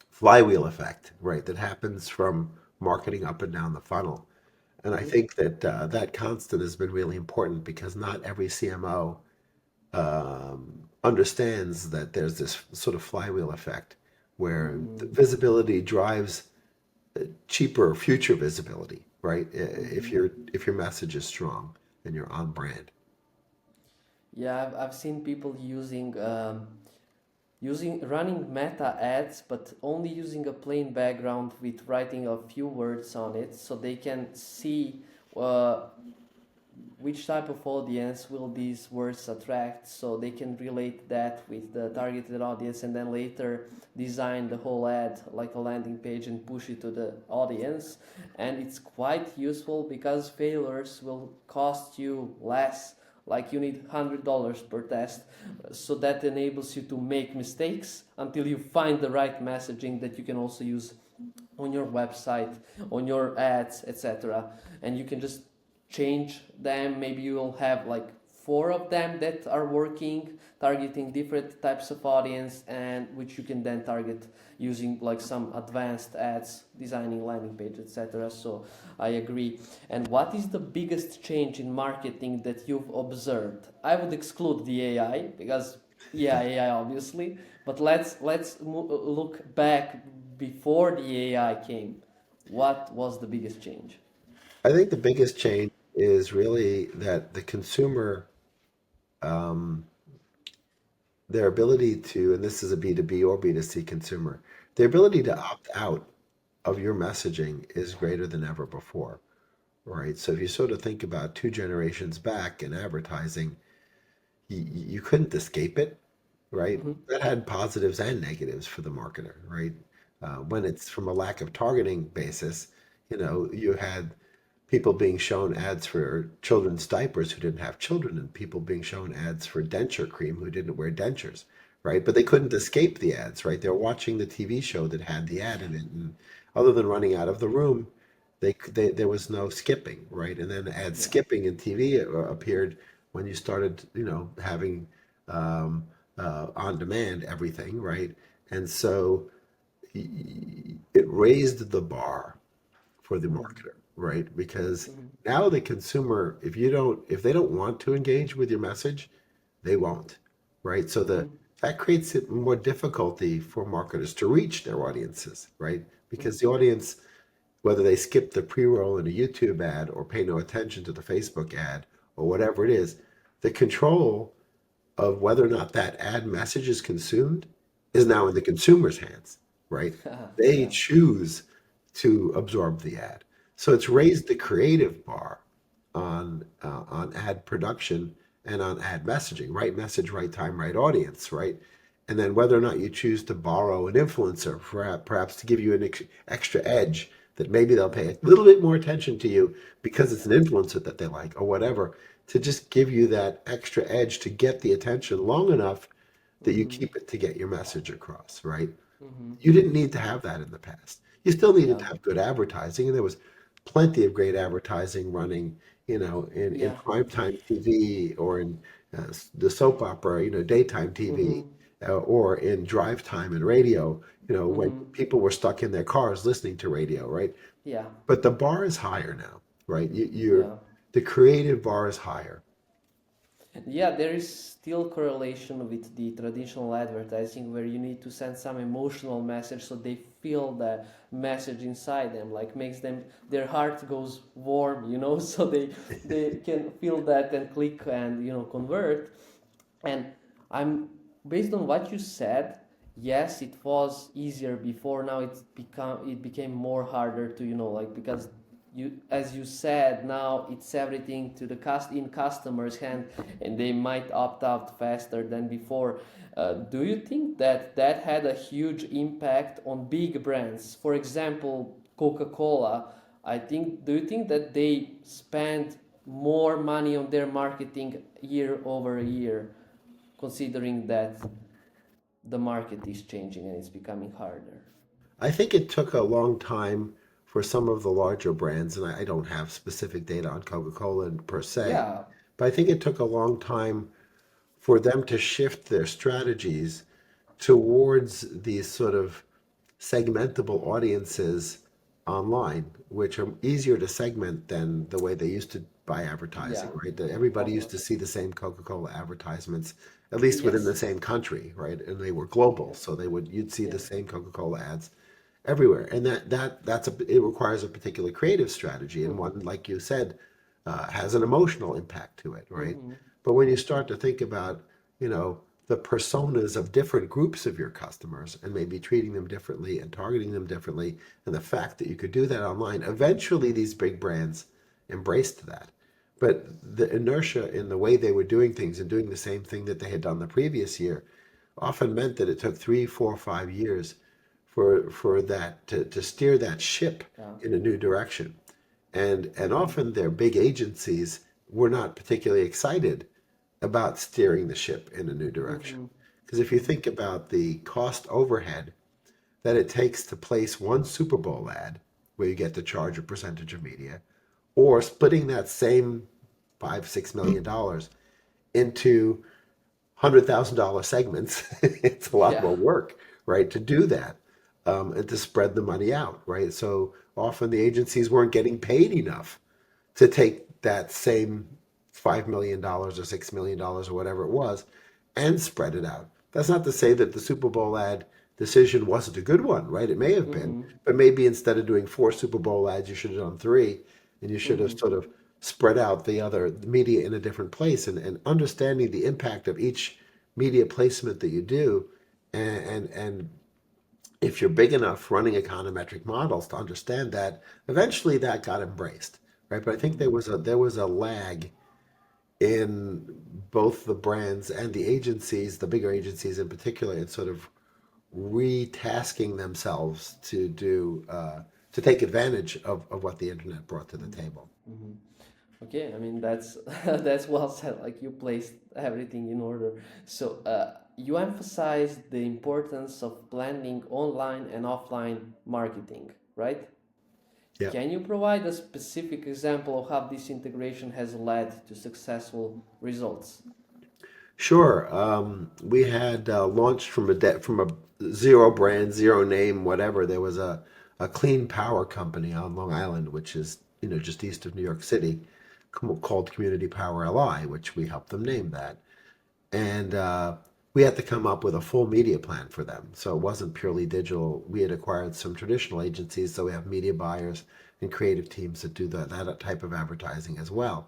flywheel effect, right, that happens from marketing up and down the funnel. And I think that that constant has been really important because not every CMO understands that there's this sort of flywheel effect where the visibility drives cheaper future visibility, right? If your message is strong and you're on brand. Yeah, I've seen people using running meta ads, but only using a plain background with writing a few words on it, so they can see uh, which type of audience will these words attract, so they can relate that with the targeted audience and then later design the whole ad like a landing page and push it to the audience. And it's quite useful because failures will cost you less, like you need $100 per test, so that enables you to make mistakes until you find the right messaging that you can also use on your website, on your ads, etc. And you can just change them. Maybe you will have like four of them that are working, targeting different types of audience, and which you can then target using like some advanced ads, designing landing page, etc. So I agree. And what is the biggest change in marketing that you've observed? I would exclude the AI because Yeah, AI, obviously. But let's look back before the AI came. What was the biggest change? I think the biggest change is really that the consumer, their ability to, and this is a B2B or B2C consumer, their ability to opt out of your messaging is greater than ever before, right? So if you sort of think about two generations back in advertising, you couldn't escape it, right? Mm-hmm. That had positives and negatives for the marketer, right? When it's from a lack of targeting basis, you had people being shown ads for children's diapers who didn't have children, and people being shown ads for denture cream who didn't wear dentures, right? But they couldn't escape the ads, right? They're watching the TV show that had the ad in it, and other than running out of the room, there was no skipping, right? And then ad Yeah. skipping in TV appeared when you started, having um, on demand everything, right? And so it raised the bar for the Mm-hmm. marketer, right? Because Mm-hmm. now the consumer, if they don't want to engage with your message, they won't, right? So Mm-hmm. that creates it more difficulty for marketers to reach their audiences, right? Mm-hmm. Because the audience, whether they skip the pre-roll in a YouTube ad or pay no attention to the Facebook ad or whatever it is, the control of whether or not that ad message is consumed is now in the consumer's hands, right? They Yeah. choose to absorb the ad. So it's raised the creative bar on ad production and on ad messaging, right message, right time, right audience, right? And then whether or not you choose to borrow an influencer, perhaps to give you an extra edge that maybe they'll pay a little bit more attention to you because it's Yeah. an influencer that they like or whatever, to just give you that extra edge to get the attention long enough that you Mm-hmm. keep it to get your message across, right? Mm-hmm. You didn't need to have that in the past. You still needed Yeah. to have good advertising, and there was plenty of great advertising running, in Yeah. primetime TV or in the soap opera, daytime TV, Mm-hmm. or in drive time and radio, when Mm-hmm. people were stuck in their cars listening to radio, right? Yeah. But the bar is higher now, right? Yeah. The creative bar is higher. Yeah, there is still correlation with the traditional advertising where you need to send some emotional message so they feel the message inside them, like makes them their heart goes warm, so they can feel that and click and convert. And I'm based on what you said, yes, it was easier before. Now it became more harder to like because you as you said now it's everything to the customers hand and they might opt out faster than before. Do you think that had a huge impact on big brands? For example, Coca-Cola. Do you think that they spend more money on their marketing year over year, considering that the market is changing and it's becoming harder? I think it took a long time for some of the larger brands, and I don't have specific data on Coca-Cola per se, Yeah. but I think it took a long time for them to shift their strategies towards these sort of segmentable audiences online, which are easier to segment than the way they used to buy advertising, Yeah. right? That everybody Of used to course. see the same Coca-Cola advertisements, at least within the Yes. same country, right? And they were global, Yeah. so you'd see Yeah. the same Coca-Cola ads everywhere. And it requires a particular creative strategy, and Mm-hmm. one, like you said, has an emotional impact to it, right? Mm-hmm. But when you start to think about, the personas of different groups of your customers and maybe treating them differently and targeting them differently, and the fact that you could do that online, eventually these big brands embraced that. But the inertia in the way they were doing things and doing the same thing that they had done the previous year often meant that it took 3, 4, 5 years for that to steer that ship Yeah. in a new direction. And Mm-hmm. often their big agencies were not particularly excited about steering the ship in a new direction. Mm-hmm. Because if you Mm-hmm. think about the cost overhead that it takes to place one Super Bowl ad, where you get to charge a percentage of media, or splitting that same $5, $6 million into $100,000 segments, it's a lot Yeah. more work, right, to do that, and to spread the money out, right? So often the agencies weren't getting paid enough to take that same $5 million or $6 million or whatever it was and spread it out. That's not to say that the Super Bowl ad decision wasn't a good one, right? It may have been, Mm-hmm. but maybe instead of doing four Super Bowl ads, you should have done three, and you should have Mm-hmm. sort of spread out the other media in a different place, and understanding the impact of each media placement that you do, and if you're big enough running econometric models to understand that, eventually that got embraced, right? But I think Mm-hmm. there was a lag in both the brands and the agencies, the bigger agencies in particular, in sort of retasking themselves to do to take advantage of what the internet brought to the table. Mm-hmm. Okay, I mean that's that's well said. Like you placed everything in order. So you emphasize the importance of blending online and offline marketing, right? Yeah. Can you provide a specific example of how this integration has led to successful results? Sure. We had launched from a zero brand, zero name, whatever. There was a clean power company on Long Island, which is just east of New York City, called Community Power LI, which we helped them name that. And we had to come up with a full media plan for them. So it wasn't purely digital. We had acquired some traditional agencies, so we have media buyers and creative teams that do that type of advertising as well.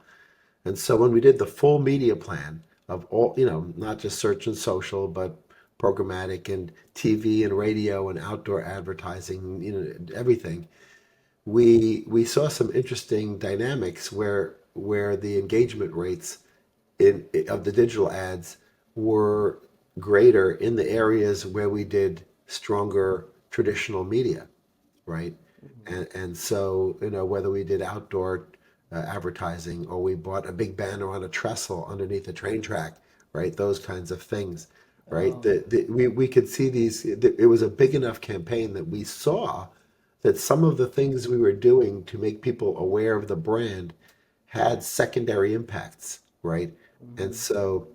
And so when we did the full media plan of all, not just search and social, but programmatic and TV and radio and outdoor advertising, everything, we saw some interesting dynamics where the engagement rates of the digital ads were greater in the areas where we did stronger traditional media, right? Mm-hmm. And so, whether we did outdoor advertising or we bought a big banner on a trestle underneath a train track, right? Those kinds of things, right? Oh. We could see these, it was a big enough campaign that we saw that some of the things we were doing to make people aware of the brand had secondary impacts, right? And Mm-hmm. so,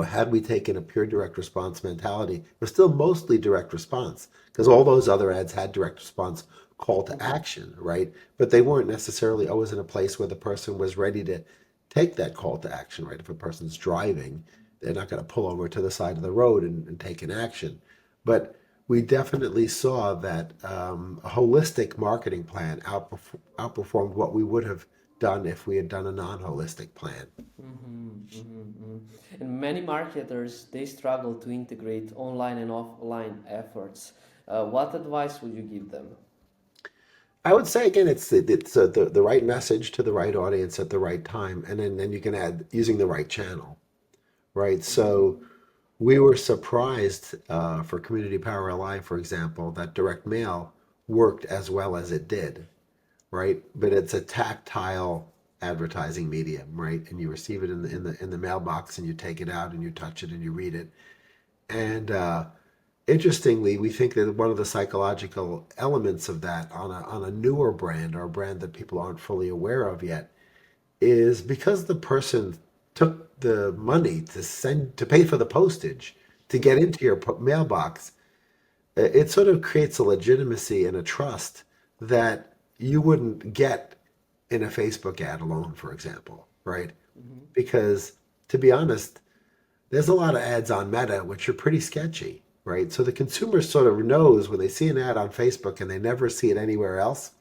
had we taken a pure direct response mentality, it was still mostly direct response because all those other ads had direct response call to Mm-hmm. action, right? But they weren't necessarily always in a place where the person was ready to take that call to action, right? If a person's driving, they're not going to pull over to the side of the road and take an action. But we definitely saw that a holistic marketing plan outperformed what we would have done if we had done a non-holistic plan. Mm-hmm. Mm-hmm. Mm-hmm. And many marketers they struggle to integrate online and offline efforts. What advice would you give them? I would say again, it's the right message to the right audience at the right time, and then you can add using the right channel, right? Mm-hmm. So we were surprised for Community Power LI, for example, that direct mail worked as well as it did, right? But it's a tactile advertising medium, right? And you receive it in the mailbox, and you take it out, and you touch it, and you read it, and interestingly, we think that one of the psychological elements of that on a newer brand or a brand that people aren't fully aware of yet is because the person took the money to pay for the postage to get Mm-hmm. into your mailbox. It sort of creates a legitimacy and a trust that you wouldn't get in a Facebook ad alone, for example, right? Mm-hmm. Because to be honest, there's a lot of ads on Meta which are pretty sketchy, right? So the consumer sort of knows when they see an ad on Facebook and they never see it anywhere else,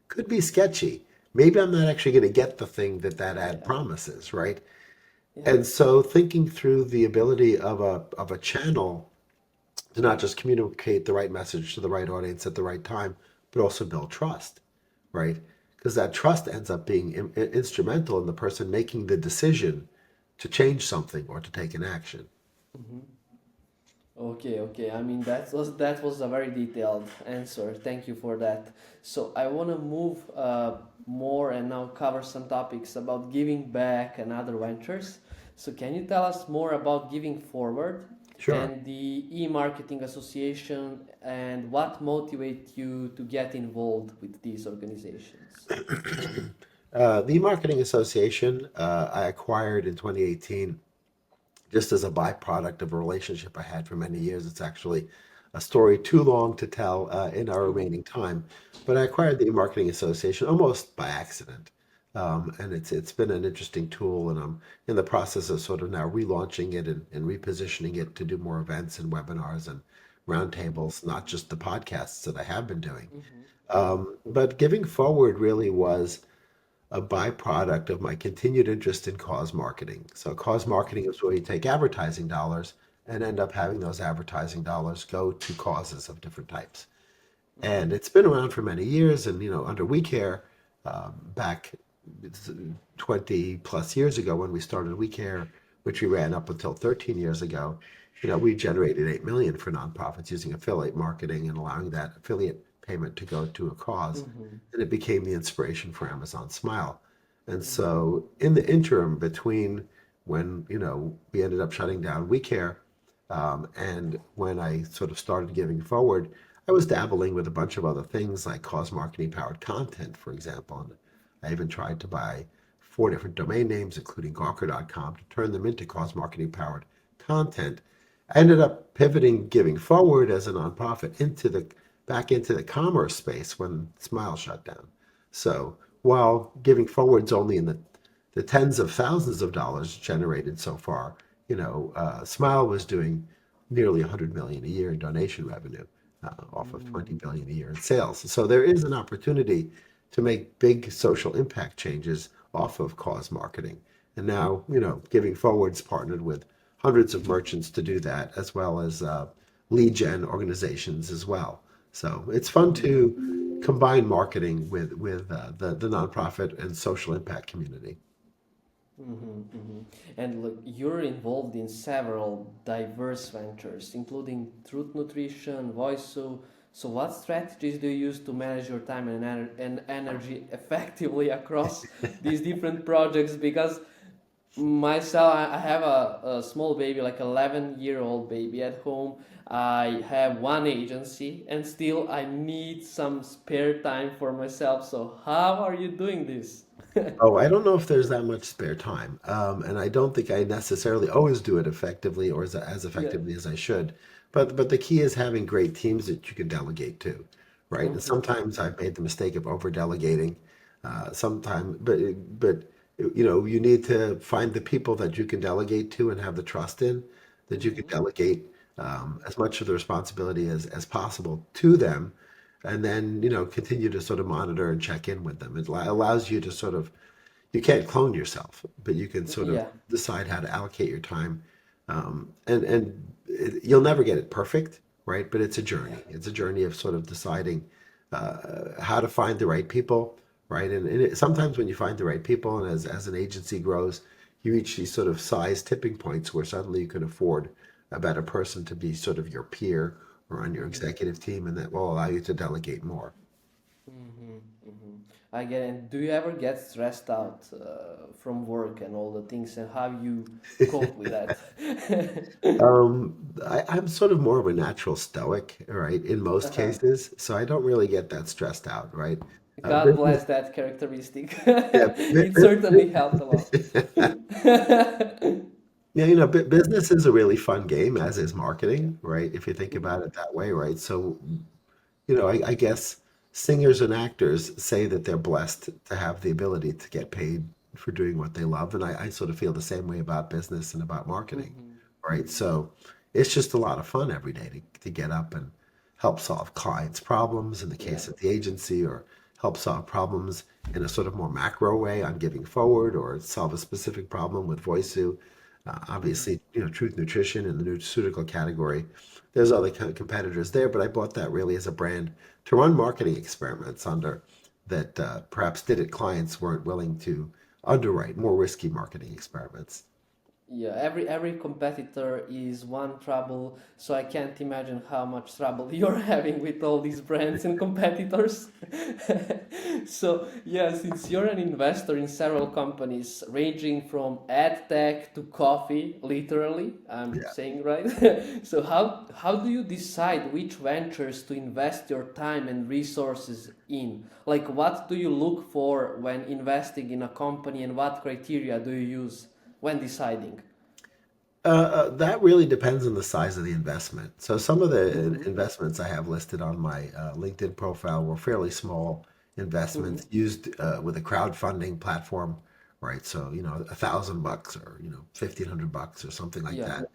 could be sketchy. Maybe I'm not actually going to get the thing that ad Yeah. promises, right? Yeah. And so thinking through the ability of a channel to not just communicate the right message to the right audience at the right time, but also build trust, right? Because that trust ends up being instrumental in the person making the decision to change something or to take an action. Mm-hmm. Okay, okay. I mean that was a very detailed answer. Thank you for that. So I want to move more and now cover some topics about giving back and other ventures. So can you tell us more about Giving Forward Sure. and the e-marketing association and what motivates you to get involved with these organizations? The Marketing Association I acquired in 2018 just as a byproduct of a relationship I had for many years. It's actually a story too long to tell in our Mm-hmm. remaining time. But I acquired the Marketing Association almost by accident. And it's been an interesting tool, and I'm in the process of sort of now relaunching it and repositioning it to do more events and webinars and roundtables, not just the podcasts that I have been doing. Hmm. Hmm. But giving forward really was a byproduct of my continued interest in cause marketing. So cause marketing is where you take advertising dollars and end up having those advertising dollars go to causes of different types. And Hmm. it's been around for many years. And, under We Care, back 20 plus years ago when we started We Care, which we ran up until 13 years ago, we generated 8 million for nonprofits using affiliate marketing and allowing that affiliate payment to go to a cause. Hmm. And it became the inspiration for Amazon Smile. And Hmm. so in the interim between when, we ended up shutting down We Care, and when I sort of started giving forward, I was dabbling with a bunch of other things like cause marketing powered content, for example. And I even tried to buy 4 different domain names, including Gawker.com, to turn them into cause marketing powered content. I ended up pivoting giving forward as a nonprofit back into the commerce space when Smile shut down. So while giving forward's only in the tens of thousands of dollars generated so far, Smile was doing nearly 100 million a year in donation revenue, off of 20 Hmm. billion a year in sales. So there is an opportunity to make big social impact changes off of cause marketing. And now, Giving Forward's partnered with hundreds of merchants to do that, as well as lead gen organizations as well. So it's fun Hmm. to combine marketing with the nonprofit and social impact community. Hmm. Hmm. And look, you're involved in several diverse ventures, including Truth Nutrition, Voice. So what strategies do you use to manage your time and energy effectively across these different projects? Because myself, I have a small baby, like 11-year-old baby at home. I have one agency, and still I need some spare time for myself. So how are you doing this? Oh, I don't know if there's that much spare time. And I don't think I necessarily always do it effectively or as Yeah. effectively as I should. But the key is having great teams that you can delegate to, right? And Mm-hmm. sometimes I've made the mistake of over delegating. Sometimes, but you need to find the people that you can delegate to and have the trust in, that you can Mm-hmm. delegate as much of the responsibility as possible to them, and then continue to sort of monitor and check in with them. It allows you to sort of, you can't clone yourself, but you can sort of Yeah. decide how to allocate your time. You'll never get it perfect, right? But it's a Yeah. journey. It's a journey of sort of deciding how to find the right people, right? Sometimes when you find the right people, and as an agency grows, you reach these sort of size tipping points where suddenly you can afford a better person to be sort of your peer or on your Mm-hmm. executive team, and that will allow you to delegate more. Mm-hmm. Mm-hmm. I get it. Do you ever get stressed out from work and all the things, and how you cope with that? I'm sort of more of a natural stoic, right, in most Uh-huh. cases, so I don't really get that stressed out, right? God Business, bless that characteristic. yeah, It certainly helped a lot. yeah, business is a really fun game, as is marketing, right? If you think about it that way, right? So, I guess singers and actors say that they're blessed to have the ability to get paid for doing what they love. And I sort of feel the same way about business and about marketing, Mm-hmm. right? So it's just a lot of fun every day to get up and help solve clients' problems in the Yeah. case of the agency, or help solve problems in a sort of more macro way on giving forward, or solve a specific problem with Voisu. Mm-hmm. Obviously, Truth Nutrition in the nutraceutical category. There's other kind of competitors there, but I bought that really as a brand to run marketing experiments under that perhaps Didit clients weren't willing to underwrite, more risky marketing experiments. Yeah, every competitor is one trouble, so I can't imagine how much trouble you're having with all these brands and competitors. So, yeah, since you're an investor in several companies ranging from ad tech to coffee, literally, I'm Yeah. saying right. So how do you decide which ventures to invest your time and resources in? Like what do you look for when investing in a company, and what criteria do you use when deciding? That really depends on the size of the investment. So some of the Mm-hmm. investments I have listed on my LinkedIn profile were fairly small Mm-hmm. investments used with a crowdfunding platform, right? So, $1,000 or, $1,500 or something like Yeah. that.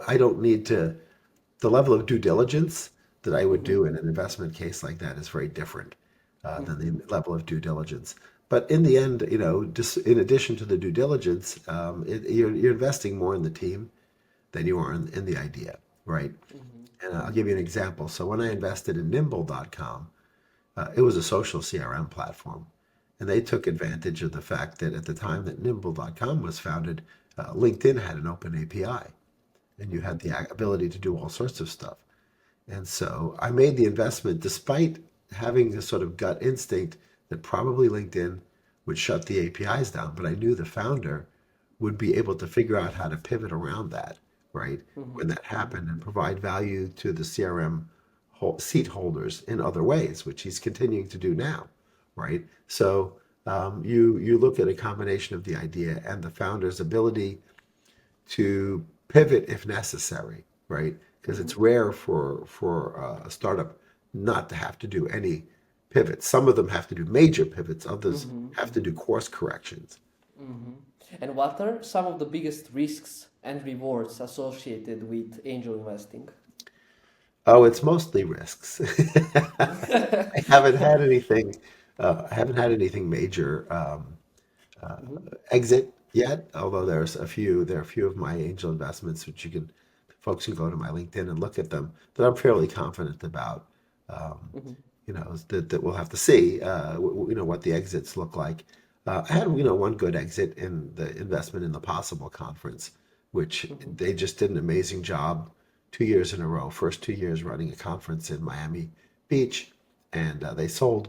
I don't need to, the level of due diligence that I would Mm-hmm. do in an investment case like that is very different than Mm-hmm. the level of due diligence. But in the end, just in addition to the due diligence, you're investing more in the team than you are in the idea, right? Mm-hmm. And I'll give you an example. So when I invested in Nimble.com, it was a social CRM platform. And they took advantage of the fact that at the time that Nimble.com was founded, LinkedIn had an open API and you Mm-hmm. had the ability to do all sorts of stuff. And so I made the investment despite having this sort of gut instinct that probably LinkedIn would shut the APIs down, but I knew the founder would be able to figure out how to pivot around that, right? Mm-hmm. When that Mm-hmm. happened and provide value to the CRM seat holders in other ways, which he's continuing to do now, right? So you look at a combination of the idea and the founder's ability to pivot if necessary, right? Because Mm-hmm. it's rare for a startup not to have to do any pivots. Some of them have to do major pivots, others Mm-hmm. have to do course corrections. Mm-hmm. And what are some of the biggest risks and rewards associated with angel investing? Oh, it's mostly risks. I haven't had anything. I haven't had anything major Mm-hmm. exit yet. Although there are a few of my angel investments which folks can go to my LinkedIn and look at them that I'm fairly confident about. Um, Mm-hmm. that we'll have to see, what the exits look like. I had, one good exit in the investment in the Possible conference, which Mm-hmm. they just did an amazing job 2 years in a row. First 2 years running a conference in Miami Beach, and they sold,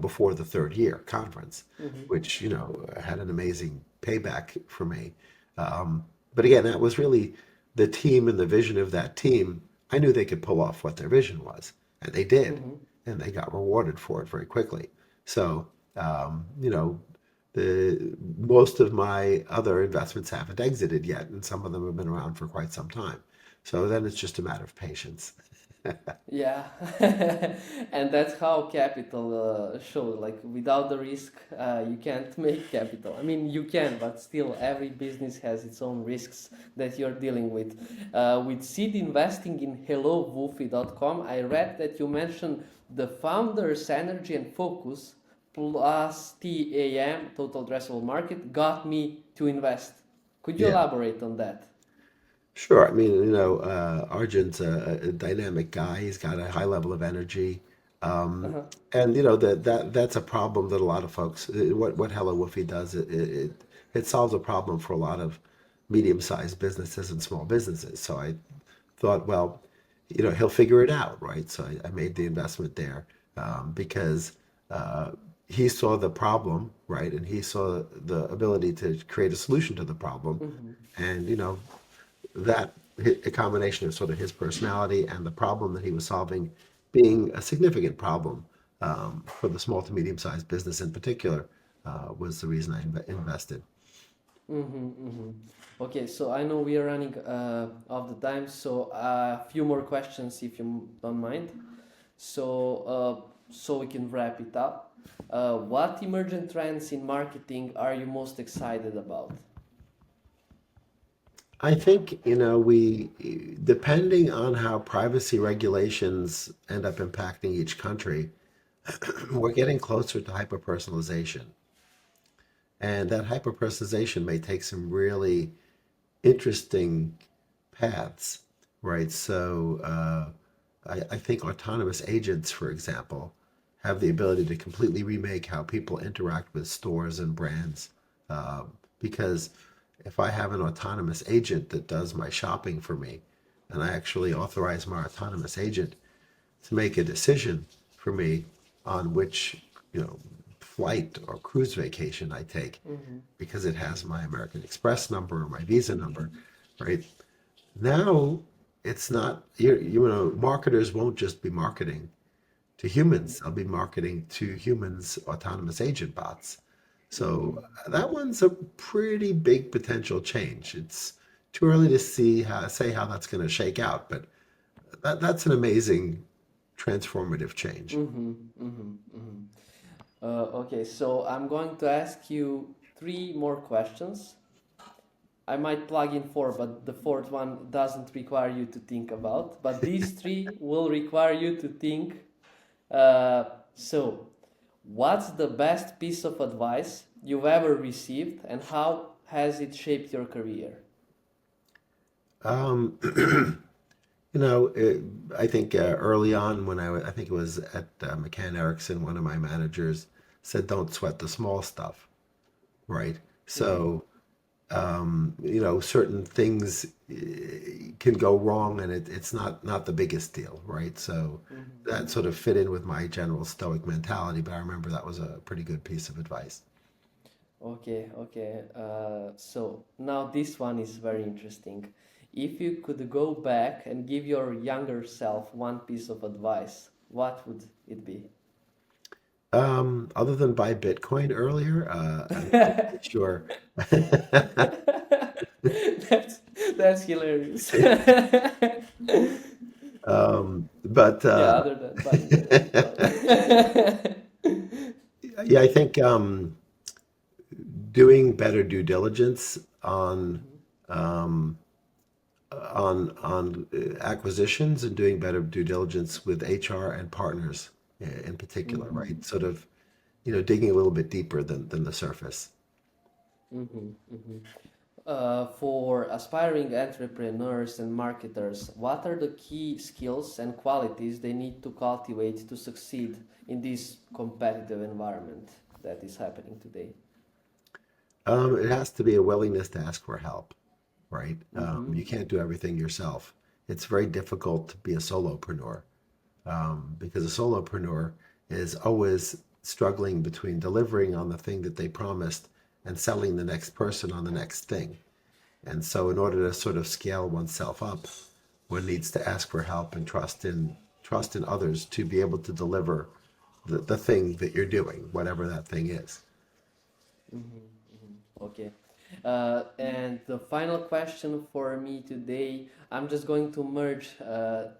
before the third year conference, Mm-hmm. which, had an amazing payback for me. Um, but again, that was really the team and the vision of that team. I knew they could pull off what their vision was, and they did, Mm-hmm. and they got rewarded for it very quickly. So, the most of my other investments haven't exited yet, and some of them have been around for quite some time. So then it's just a matter of patience. Yeah, and that's how capital shows. Like without the risk, you can't make capital. I mean, you can, but still, every business has its own risks that you're dealing with. With seed investing in HelloWolfie.com, I read that you mentioned the founder's energy and focus plus TAM, total addressable market, got me to invest. Could you Yeah. elaborate on that? Sure. I mean, Arjun's a dynamic guy. He's got a high level of energy. Um, Uh-huh. and that's a problem that a lot of folks, what Hello Woofy does, it solves a problem for a lot of medium-sized businesses and small businesses. So I thought, well, he'll figure it out, right? So I made the investment there because uh, he saw the problem, right? And he saw the ability to create a solution to the problem. Mm-hmm. And, that a combination of sort of his personality and the problem that he was solving being a significant problem for the small to medium sized business in particular was the reason I invested. Mm-hmm, mm-hmm. Okay, so I know we are running of the time, so a few more questions if you don't mind. So we can wrap it up. What emergent trends in marketing are you most excited about? I think, depending on how privacy regulations end up impacting each country, we're getting closer to hyper-personalization. And that hyper-personalization may take some really interesting paths, right? So I think autonomous agents, for example, have the ability to completely remake how people interact with stores and brands. Because if I have an autonomous agent that does my shopping for me, and I actually authorize my autonomous agent to make a decision for me on which, flight or cruise vacation I take, Mm-hmm, because it has my American Express number or my Visa number, right? Now it's not, marketers won't just be marketing to mm-hmm, humans, they'll be marketing to humans, autonomous agent bots. mm-hmm, So that one's a pretty big potential change. It's too early to say how that's going to shake out, but that's an amazing transformative change. mm-hmm, mm-hmm, mm-hmm. Okay, so I'm going to ask you three more questions. I might plug in four, but the fourth one doesn't require you to think about. But these three will require you to think. So, what's the best piece of advice you've ever received, and how has it shaped your career? Um, you know, I think early on when I think it was at McCann Erickson, one of my managers said, "Don't sweat the small stuff," right? Mm-hmm. So, certain things can go wrong, and it's not the biggest deal, right? So Mm-hmm. that sort of fit in with my general stoic mentality. But I remember that was a pretty good piece of advice. Okay, okay. So now this one is very interesting. If you could go back and give your younger self one piece of advice, what would it be? Other than buy Bitcoin earlier, I'm not really sure. that's that's hilarious. But Yeah, other than buying Bitcoin. yeah, I think doing better due diligence Mhm, on acquisitions and doing better due diligence with HR and partners in particular, mhm, right? Sort of, digging a little bit deeper than the surface. mhm, mhm. For aspiring entrepreneurs and marketers, what are the key skills and qualities they need to cultivate to succeed in this competitive environment that is happening today? It has to be a willingness to ask for help, right? Mm-hmm. You can't do everything yourself. It's very difficult to be a solopreneur because a solopreneur is always struggling between delivering on the thing that they promised and selling the next person on the next thing. And so, in order to sort of scale oneself up, one needs to ask for help and trust in others to be able to deliver the thing that you're doing, whatever that thing is. Okay. And the final question for me today, I'm just going to merge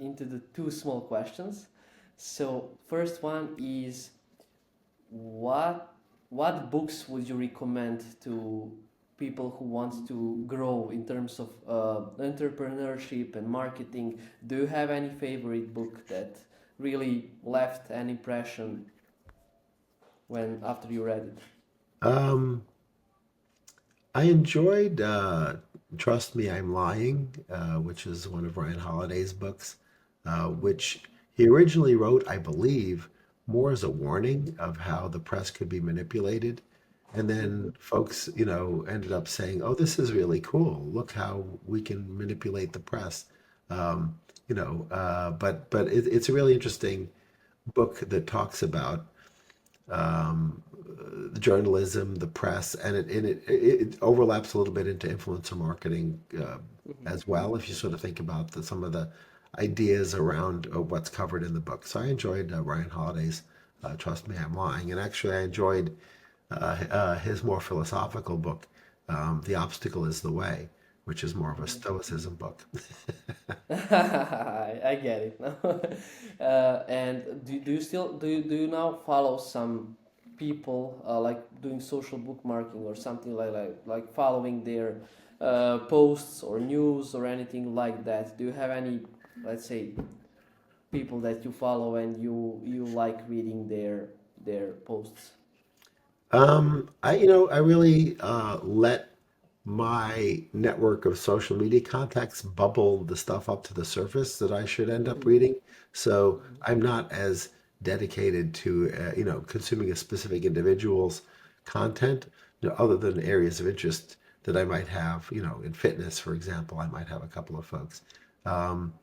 into the two small questions. So, first one is what what books would you recommend to people who want to grow in terms of entrepreneurship and marketing? Do you have any favorite book that really left an impression when after you read it? Um, I enjoyed Trust Me, I'm Lying, which is one of Ryan Holiday's books, which he originally wrote, I believe, more as a warning of how the press could be manipulated. And then folks, ended up saying, "Oh, this is really cool. Look how we can manipulate the press." But it's a really interesting book that talks about the journalism, the press, and it overlaps a little bit into influencer marketing Mm-hmm. as well. If you sort of think about some of the ideas around what's covered in the book, so I enjoyed Ryan Holiday's "Trust Me, I'm Lying," and actually I enjoyed his more philosophical book, "The Obstacle Is the Way," which is more of a stoicism book. I get it now. And do you still do you now follow some people like doing social bookmarking or something like following their posts or news or anything like that? Do you have any, let's say, people that you follow and you like reading their posts? I really let my network of social media contacts bubble the stuff up to the surface that I should end up Mm-hmm. reading. So Mm-hmm. I'm not as dedicated to, consuming a specific individual's content, other than areas of interest that I might have, in fitness, for example, I might have a couple of folks. Um,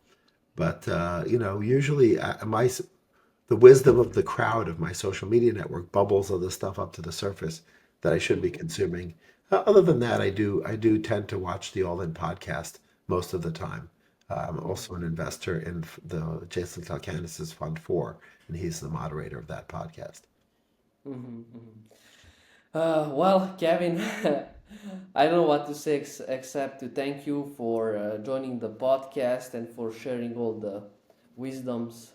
but usually the wisdom of the crowd of my social media network bubbles all the stuff up to the surface that I should be Mm-hmm. consuming. Other than that, I do tend to watch the All In podcast most of the time. I'm Mm-hmm. also an investor in the Jason Calacanis's Fund 4, and he's the moderator of that podcast. Mm-hmm. Well, Kevin, I don't know what to say except to thank you for joining the podcast and for sharing all the wisdoms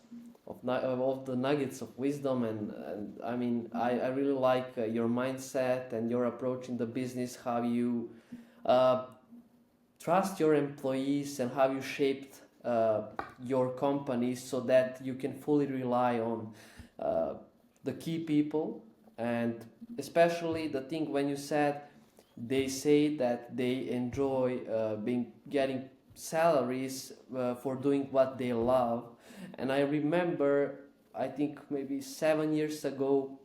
of the nuggets of wisdom. And I mean, I really like your mindset and your approach in the business, how you uh, trust your employees and how you shaped your company so that you can fully rely on uh, the key people. And especially the thing when you said they say that they enjoy being getting salaries for doing what they love. And I remember, I think maybe 7 years ago,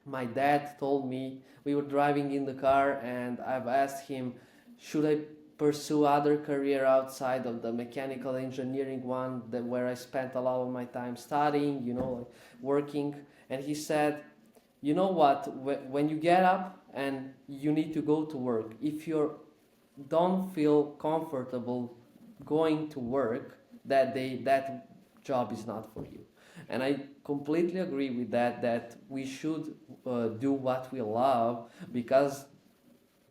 my dad told me, we were driving in the car and I've asked him, should I pursue other career outside of the mechanical engineering one, that where I spent a lot of my time studying, like working. And he said, you know what, when you get up and you need to go to work, if you don't feel comfortable going to work that day, that job is not for you. And I completely agree with that we should do what we love, because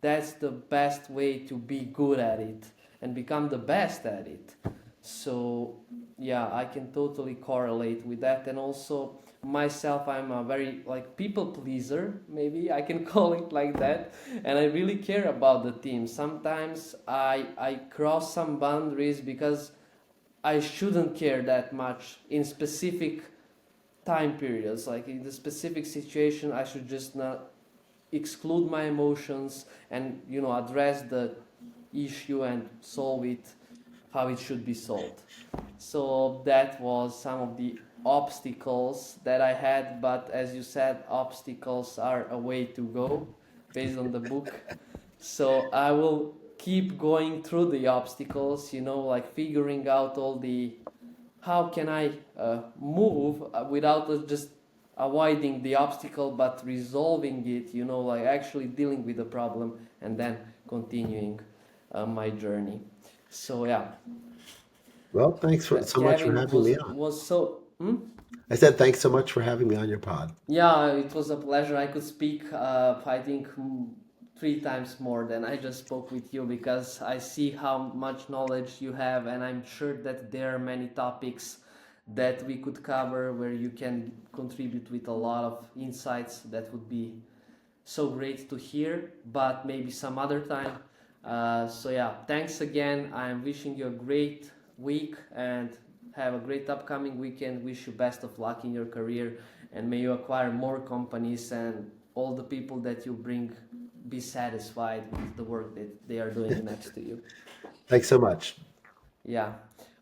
that's the best way to be good at it and become the best at it. So yeah, I can totally correlate with that. And also myself, I'm a very like people pleaser, maybe I can call it like that. And I really care about the team. Sometimes I cross some boundaries because I shouldn't care that much in specific time periods. Like in the specific situation, I should just not exclude my emotions and address the issue and solve it how it should be solved. So that was some of the obstacles that I had, but as you said, obstacles are a way to go based on the book. So I will keep going through the obstacles, like figuring out all the how can I move without just avoiding the obstacle but resolving it, like actually dealing with the problem and then continuing my journey. So yeah, Well, thanks so much for Kevin having me was on. was so. I said thanks so much for having me on your pod. Yeah, it was a pleasure. I could speak, I think, 3 times more than I just spoke with you, because I see how much knowledge you have, and I'm sure that there are many topics that we could cover where you can contribute with a lot of insights that would be so great to hear, but maybe some other time. So, yeah, thanks again. I'm wishing you a great week and have a great upcoming weekend. Wish you best of luck in your career, and may you acquire more companies and all the people that you bring be satisfied with the work that they are doing next to you. Thanks so much. Yeah.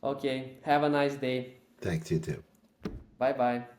Okay. Have a nice day. Thanks, you too. Bye bye.